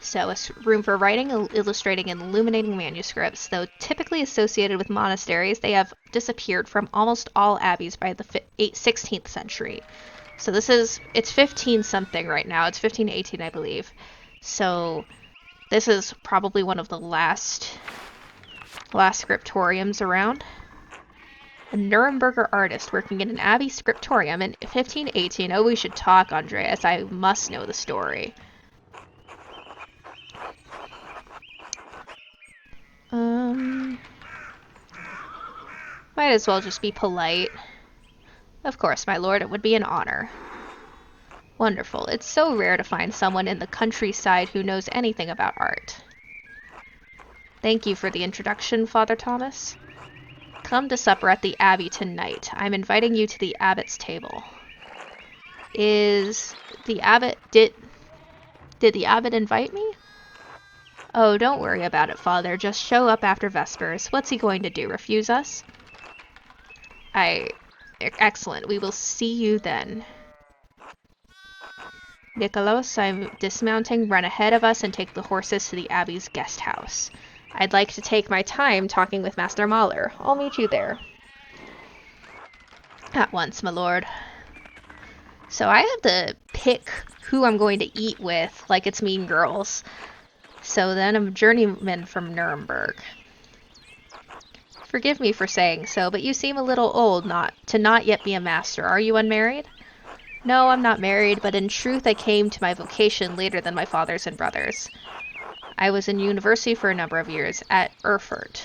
So, a room for writing, illustrating, and illuminating manuscripts. Though typically associated with monasteries, they have disappeared from almost all abbeys by the 16th century. So it's 15-something right now. It's 1518, I believe. So, this is probably one of the last scriptoriums around. A Nuremberger artist working in an abbey scriptorium in 1518. Oh, we should talk, Andreas. I must know the story. Might as well just be polite. Of course, my lord, it would be an honor. Wonderful. It's so rare to find someone in the countryside who knows anything about art. Thank you for the introduction, Father Thomas. Come to supper at the Abbey tonight. I'm inviting you to the Abbot's table. Is the Abbot... Did the Abbot invite me? Oh, don't worry about it, Father. Just show up after Vespers. What's he going to do, refuse us? Excellent. We will see you then. Nicholas, I'm dismounting. Run ahead of us and take the horses to the Abbey's guest house. I'd like to take my time talking with Master Mahler. I'll meet you there. At once, my lord. So I have to pick who I'm going to eat with, like it's Mean Girls. So then I'm a journeyman from Nuremberg. Forgive me for saying so, but you seem a little old not yet be a master. Are you unmarried? No, I'm not married, but in truth I came to my vocation later than my fathers and brothers. I was in university for a number of years at Erfurt.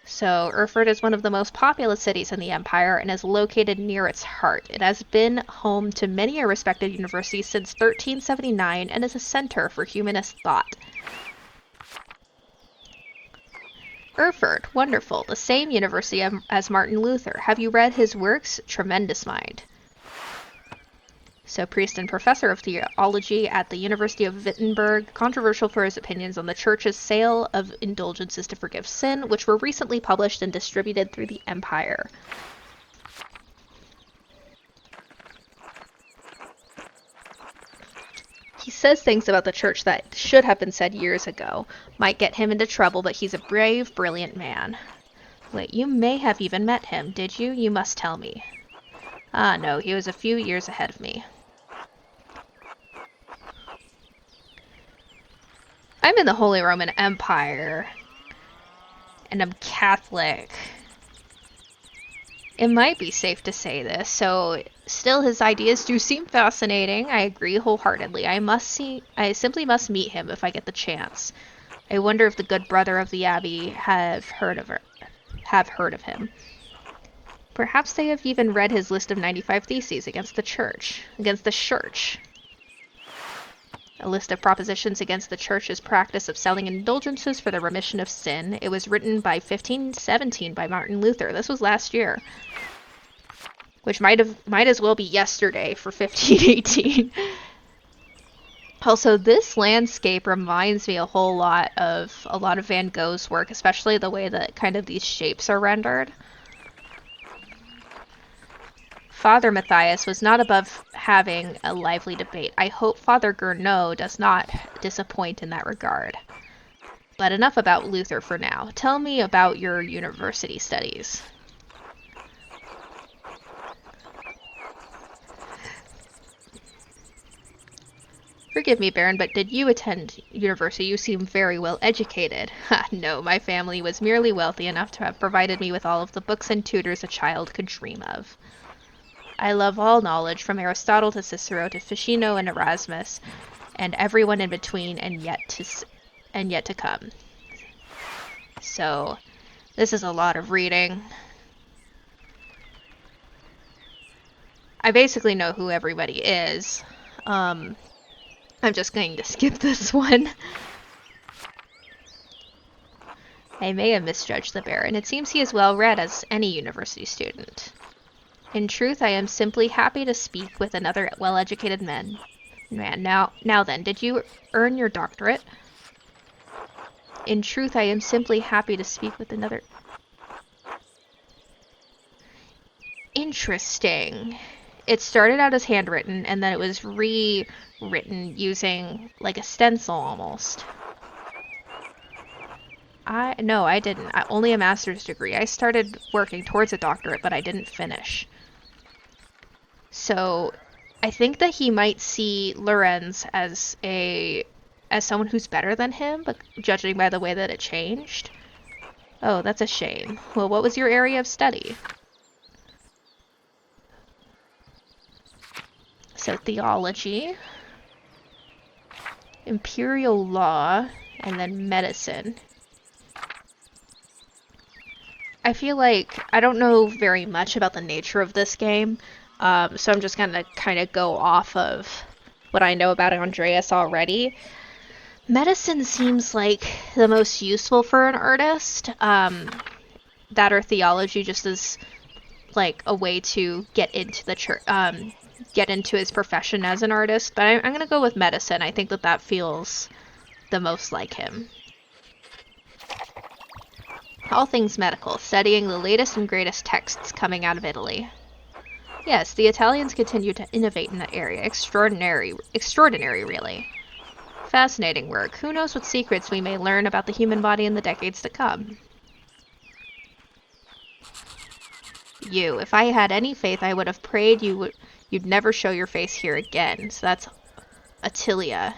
So, Erfurt is one of the most populous cities in the empire and is located near its heart. It has been home to many a respected university since 1379 and is a center for humanist thought. Erfurt, wonderful. The same university as Martin Luther. Have you read his works? Tremendous mind. So, priest and professor of theology at the University of Wittenberg, controversial for his opinions on the church's sale of indulgences to forgive sin, which were recently published and distributed through the empire. He says things about the church that should have been said years ago. Might get him into trouble, but he's a brave, brilliant man. Wait, you may have even met him, did you? You must tell me. Ah, no, he was a few years ahead of me. I'm in the Holy Roman Empire, and I'm Catholic. It might be safe to say this, so still his ideas do seem fascinating. I agree wholeheartedly. I simply must meet him if I get the chance. I wonder if the good brother of the Abbey have heard of him. Perhaps they have even read his list of 95 theses against the church. A list of propositions against the church's practice of selling indulgences for the remission of sin. It was written by 1517 by Martin Luther. This was last year. Which might as well be yesterday for 1518. Also, this landscape reminds me a lot of Van Gogh's work, especially the way that kind of these shapes are rendered. Father Matthias was not above having a lively debate. I hope Father Gernot does not disappoint in that regard. But enough about Luther for now. Tell me about your university studies. Forgive me, Baron, but did you attend university? You seem very well educated. Ha, no, my family was merely wealthy enough to have provided me with all of the books and tutors a child could dream of. I love all knowledge, from Aristotle to Cicero to Ficino and Erasmus, and everyone in between and yet to come. So, this is a lot of reading. I basically know who everybody is. I'm just going to skip this one. I may have misjudged the Baron. It seems he is well read as any university student. In truth, I am simply happy to speak with another well-educated man. Now then, did you earn your doctorate? In truth, I am simply happy to speak with another... Interesting. It started out as handwritten, and then it was rewritten using, like, a stencil almost. No, I didn't. Only a master's degree. I started working towards a doctorate, but I didn't finish. So, I think that he might see Lorenz as someone who's better than him, but judging by the way that it changed. Oh, that's a shame. Well, what was your area of study? So, theology, imperial law, and then medicine. I feel like I don't know very much about the nature of this game, so I'm just gonna kind of go off of what I know about Andreas already. Medicine seems like the most useful for an artist. That or theology just as like a way to get into the church, get into his profession as an artist. But I'm gonna go with medicine. I think that feels the most like him. All things medical, studying the latest and greatest texts coming out of Italy. Yes, the Italians continue to innovate in that area. Extraordinary, really. Fascinating work. Who knows what secrets we may learn about the human body in the decades to come. You. If I had any faith, I would have prayed you'd never show your face here again. So that's Attilia.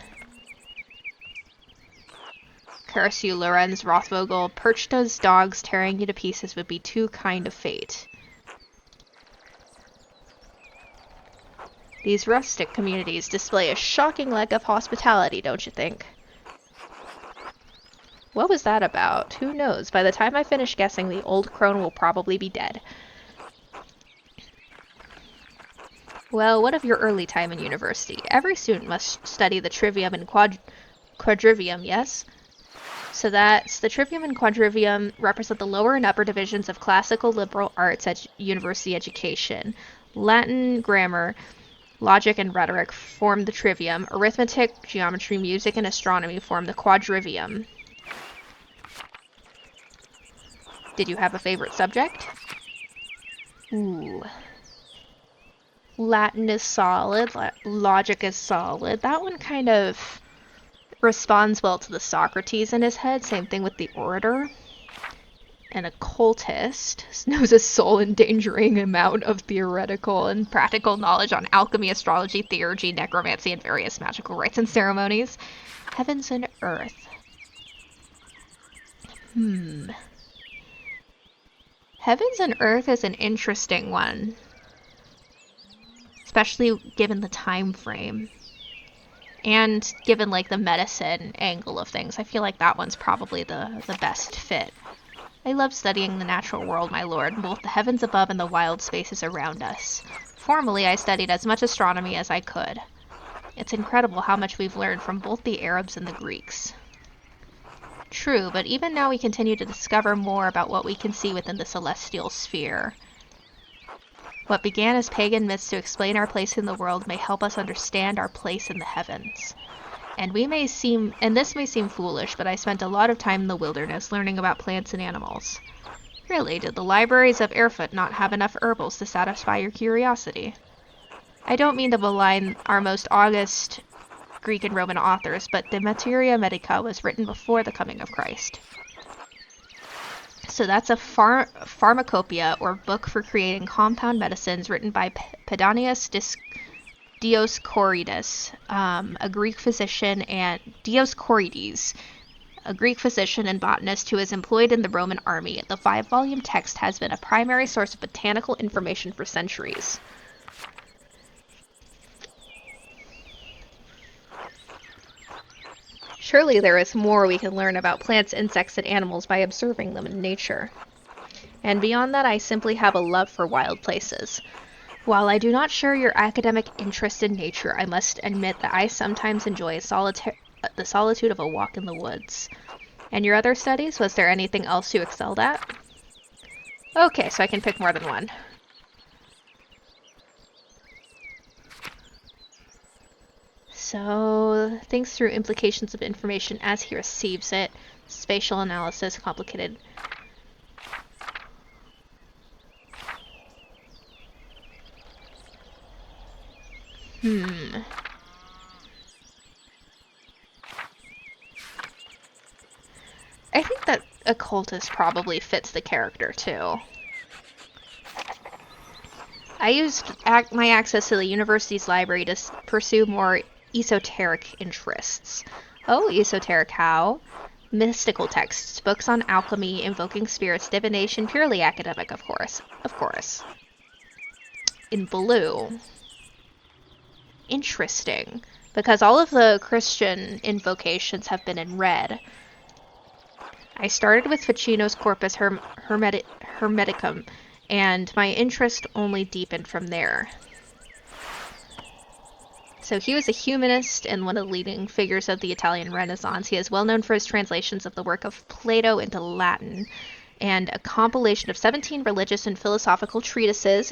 Curse you, Lorenz Rothvogel. Perchta's dogs tearing you to pieces would be too kind of fate. These rustic communities display a shocking lack of hospitality, don't you think? What was that about? Who knows? By the time I finish guessing, the old crone will probably be dead. Well, what of your early time in university? Every student must study the trivium and quadrivium, yes? So that's the trivium and quadrivium represent the lower and upper divisions of classical liberal arts at university education. Latin, grammar, logic, and rhetoric form the trivium. Arithmetic, geometry, music, and astronomy form the quadrivium. Did you have a favorite subject? Ooh. Latin is solid. Logic is solid. That one kind of responds well to the Socrates in his head. Same thing with the orator. An occultist knows a soul-endangering amount of theoretical and practical knowledge on alchemy, astrology, theurgy, necromancy, and various magical rites and ceremonies. Heavens and earth. Heavens and earth is an interesting one. Especially given the time frame. And given, like, the medicine angle of things, I feel like that one's probably the best fit. I love studying the natural world, my lord, both the heavens above and the wild spaces around us. Formerly, I studied as much astronomy as I could. It's incredible how much we've learned from both the Arabs and the Greeks. True, but even now we continue to discover more about what we can see within the celestial sphere. What began as pagan myths to explain our place in the world may help us understand our place in the heavens. And this may seem foolish, but I spent a lot of time in the wilderness learning about plants and animals. Really, did the libraries of Erfurt not have enough herbals to satisfy your curiosity? I don't mean to malign our most august Greek and Roman authors, but the Materia Medica was written before the coming of Christ. So that's a pharmacopoeia, or book for creating compound medicines, written by Pedanius Dioscorides, a Greek physician, and Dioscorides, a Greek physician and botanist who is employed in the Roman army. The 5-volume text has been a primary source of botanical information for centuries. Surely there is more we can learn about plants, insects, and animals by observing them in nature. And beyond that, I simply have a love for wild places. While I do not share your academic interest in nature, I must admit that I sometimes enjoy the solitude of a walk in the woods. And your other studies, was there anything else you excelled at? Okay, so I can pick more than one. So, thinks through implications of information as he receives it. Spatial analysis, complicated. I think that occultist probably fits the character, too. I used my access to the university's library to pursue more esoteric interests. Oh, esoteric how? Mystical texts, books on alchemy, invoking spirits, divination, purely academic, of course. Of course. In blue. Interesting. Because all of the Christian invocations have been in red. I started with Ficino's Corpus Hermeticum, and my interest only deepened from there. So he was a humanist and one of the leading figures of the Italian Renaissance. He is well known for his translations of the work of Plato into Latin, and a compilation of 17 religious and philosophical treatises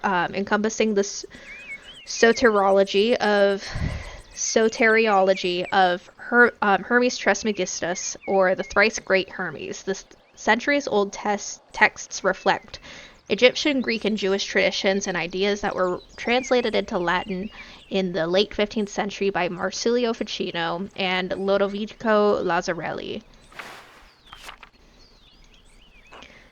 encompassing the soteriology of Hermes Trismegistus, or the thrice great Hermes. The centuries-old texts reflect Egyptian, Greek, and Jewish traditions and ideas that were translated into Latin in the late 15th century by Marsilio Ficino and Lodovico Lazzarelli.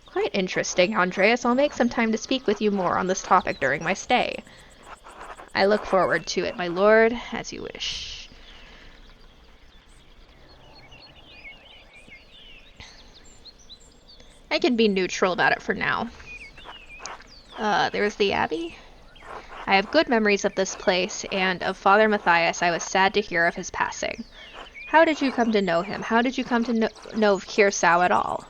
Quite interesting, Andreas. I'll make some time to speak with you more on this topic during my stay. I look forward to it, my lord, as you wish. I can be neutral about it for now. There's the Abbey. I have good memories of this place, and of Father Matthias. I was sad to hear of his passing. How did you come to know him? How did you come to know of Curacao at all?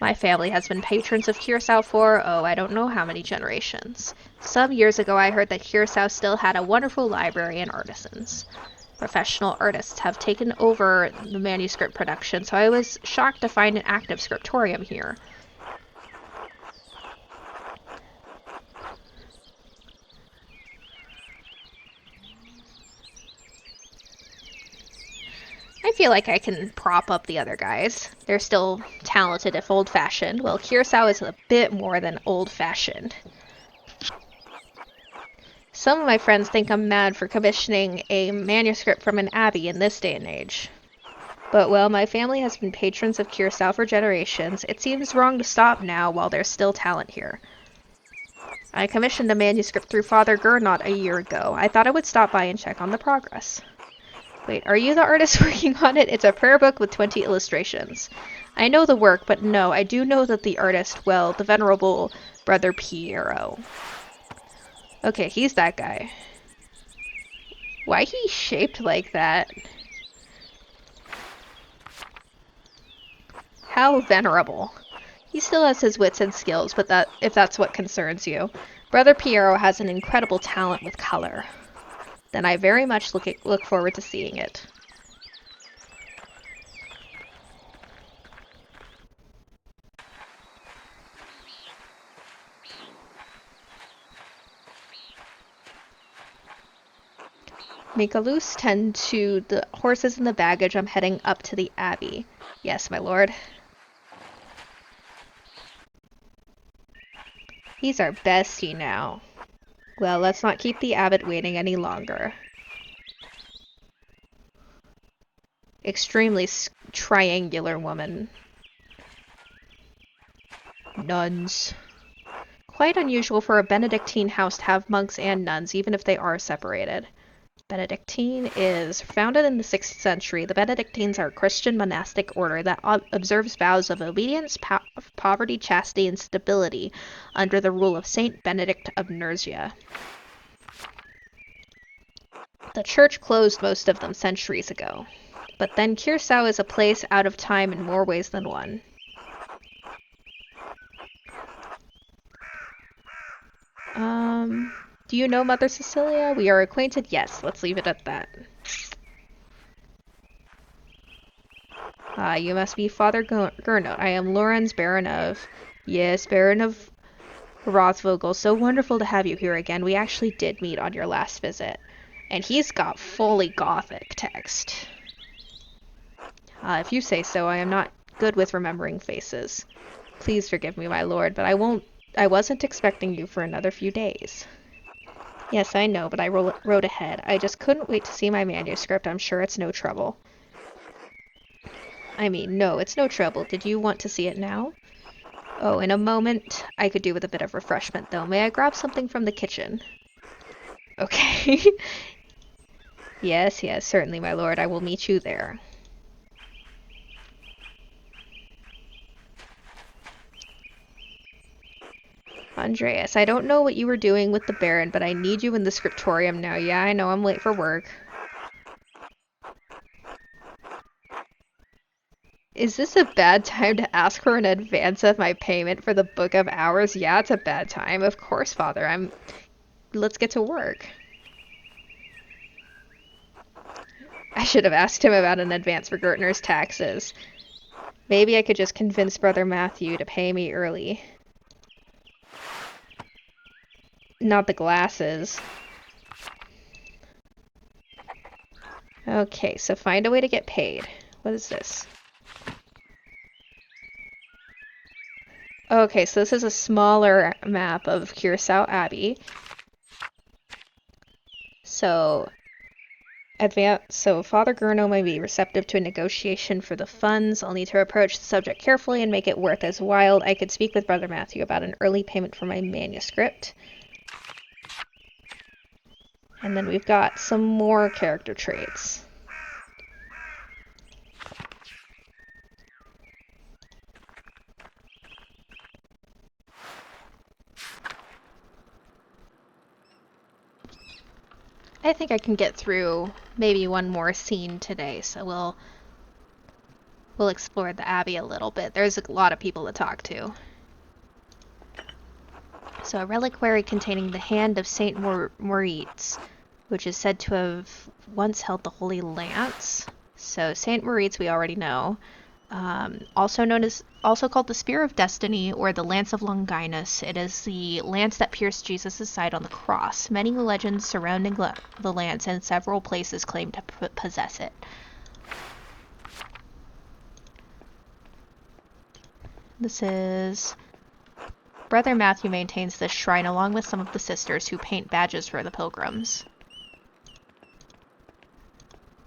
My family has been patrons of Curacao for, I don't know how many generations. Some years ago I heard that Curacao still had a wonderful library and artisans. Professional artists have taken over the manuscript production, so I was shocked to find an active scriptorium here. I feel like I can prop up the other guys. They're still talented if old-fashioned. Well, Curacao is a bit more than old-fashioned. Some of my friends think I'm mad for commissioning a manuscript from an abbey in this day and age. But, well, my family has been patrons of Curacao for generations. It seems wrong to stop now while there's still talent here. I commissioned a manuscript through Father Gernot a year ago. I thought I would stop by and check on the progress. Wait, are you the artist working on it? It's a prayer book with 20 illustrations. I know the work, but no, I do know that the artist, well, the venerable Brother Piero. Okay, he's that guy. Why he's shaped like that? How venerable. He still has his wits and skills, but if that's what concerns you. Brother Piero has an incredible talent with color. Then I very much look forward to seeing it. Make a loose, tend to the horses and the baggage. I'm heading up to the abbey. Yes, my lord. He's our bestie now. Well, let's not keep the abbot waiting any longer. Extremely triangular woman. Nuns. Quite unusual for a Benedictine house to have monks and nuns, even if they are separated. Benedictine is founded in the 6th century. The Benedictines are a Christian monastic order that observes vows of obedience, poverty, chastity, and stability under the rule of Saint Benedict of Nursia. The church closed most of them centuries ago. But then Curacao is a place out of time in more ways than one. Do you know Mother Cecilia? We are acquainted? Yes, let's leave it at that. Ah, you must be Father Gernot. I am Lorenz, Baron of... Yes, Baron of Rothvogel. So wonderful to have you here again. We actually did meet on your last visit. And he's got fully gothic text. If you say so, I am not good with remembering faces. Please forgive me, my lord, but I wasn't expecting you for another few days. Yes, I know, but I wrote ahead. I just couldn't wait to see my manuscript. I'm sure it's no trouble. I mean, no, it's no trouble. Did you want to see it now? Oh, in a moment. I could do with a bit of refreshment, though. May I grab something from the kitchen? Okay. Yes, certainly, my lord. I will meet you there. Andreas, I don't know what you were doing with the Baron, but I need you in the scriptorium now. Yeah, I know I'm late for work. Is this a bad time to ask for an advance of my payment for the Book of Hours? Yeah, it's a bad time. Of course, Father. Let's get to work. I should have asked him about an advance for Gertner's taxes. Maybe I could just convince Brother Matthew to pay me early. Not the glasses. Okay, so find a way to get paid. What is this? Okay, so this is a smaller map of Curacao Abbey. So Father Gurno may be receptive to a negotiation for the funds. I'll need to approach the subject carefully and make it worth as while. I could speak with Brother Matthew about an early payment for my manuscript. And then we've got some more character traits. I think I can get through maybe one more scene today, so we'll explore the Abbey a little bit. There's a lot of people to talk to. So a reliquary containing the hand of Saint Moritz, which is said to have once held the Holy Lance. So Saint Moritz we already know. Also called the Spear of Destiny or the Lance of Longinus. It is the lance that pierced Jesus' side on the cross. Many legends surrounding the lance and several places claim to possess it. This is... Brother Matthew maintains this shrine along with some of the sisters who paint badges for the pilgrims.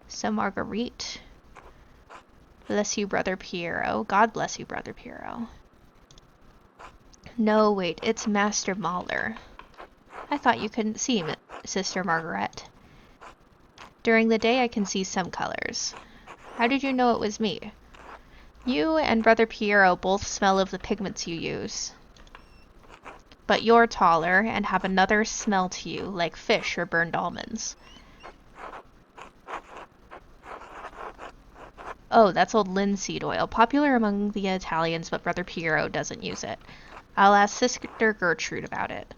So Marguerite... Bless you, Brother Piero. God bless you, Brother Piero. No, wait, it's Master Mahler. I thought you couldn't see, Sister Margaret. During the day I can see some colors. How did you know it was me? You and Brother Piero both smell of the pigments you use. But you're taller and have another smell to you, like fish or burned almonds. Oh, that's old linseed oil, popular among the Italians, but Brother Piero doesn't use it. I'll ask Sister Gertrude about it.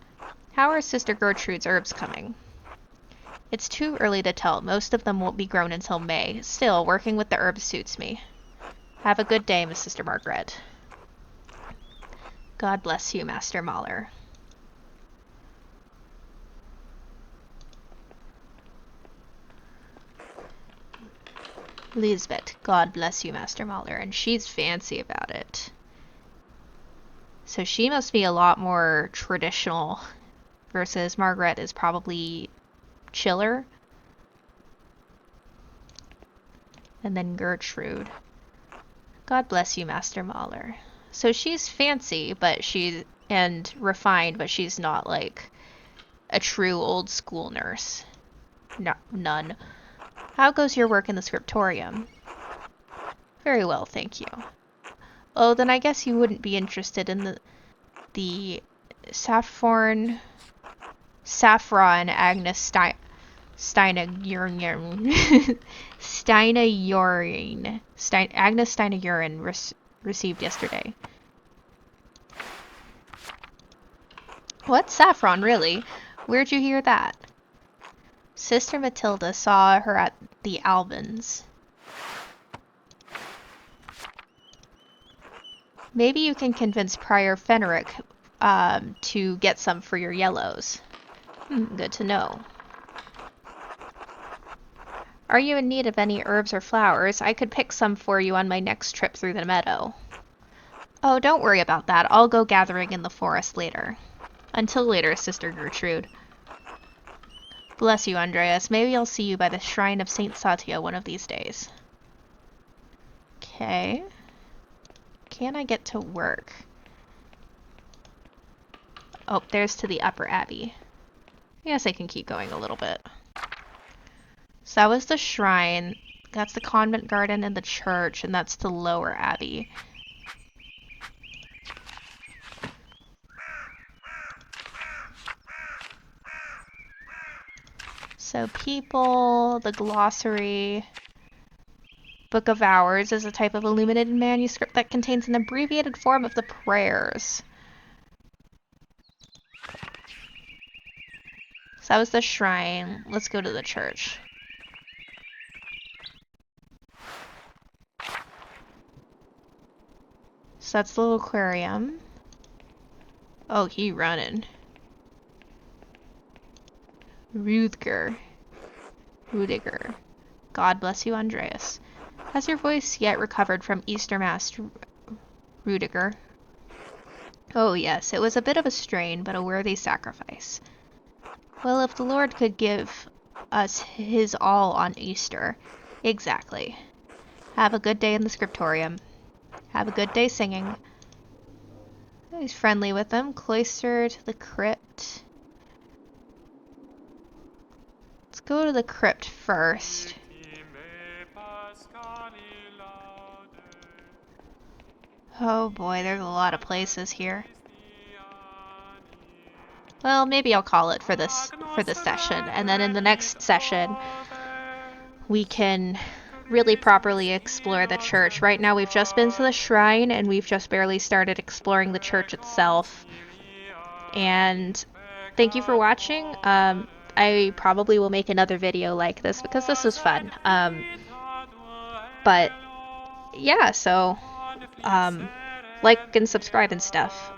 How are Sister Gertrude's herbs coming? It's too early to tell. Most of them won't be grown until May. Still, working with the herbs suits me. Have a good day, Miss Sister Margaret. God bless you, Master Mahler. Lisbeth, God bless you, Master Mahler, and she's fancy about it. So she must be a lot more traditional, versus Margaret is probably chiller. And then Gertrude. God bless you, Master Mahler. So she's fancy, and refined, but she's not like a true old school nurse. No, none. How goes your work in the scriptorium? Very well, thank you. Oh, then I guess you wouldn't be interested in the saffron Agnes Agnes Steinaurine received yesterday. What? Saffron, really? Where'd you hear that? Sister Matilda saw her at the Albans. Maybe you can convince Prior Fenric to get some for your yellows. Good to know. Are you in need of any herbs or flowers? I could pick some for you on my next trip through the meadow. Oh, don't worry about that. I'll go gathering in the forest later. Until later, Sister Gertrude. Bless you, Andreas. Maybe I'll see you by the shrine of Saint Satya one of these days. Okay. Can I get to work? Oh, there's to the upper abbey. I guess I can keep going a little bit. So that was the shrine. That's the convent garden and the church, and that's the lower abbey. So people, the glossary, Book of Hours is a type of illuminated manuscript that contains an abbreviated form of the prayers. So that was the shrine. Let's go to the church. So that's the little aquarium. Oh, he running. Rudiger. God bless you, Andreas. Has your voice yet recovered from Easter Mass, Rudiger? Oh yes, it was a bit of a strain, but a worthy sacrifice. Well, if the Lord could give us his all on Easter. Exactly. Have a good day in the scriptorium. Have a good day singing. He's friendly with them. Cloister to the crypt. Let's go to the crypt first. Oh boy, there's a lot of places here. Well, maybe I'll call it for this session, and then in the next session we can really properly explore the church. Right now we've just been to the shrine and we've just barely started exploring the church itself. And thank you for watching. I probably will make another video like this because this was fun. But yeah, so like and subscribe and stuff.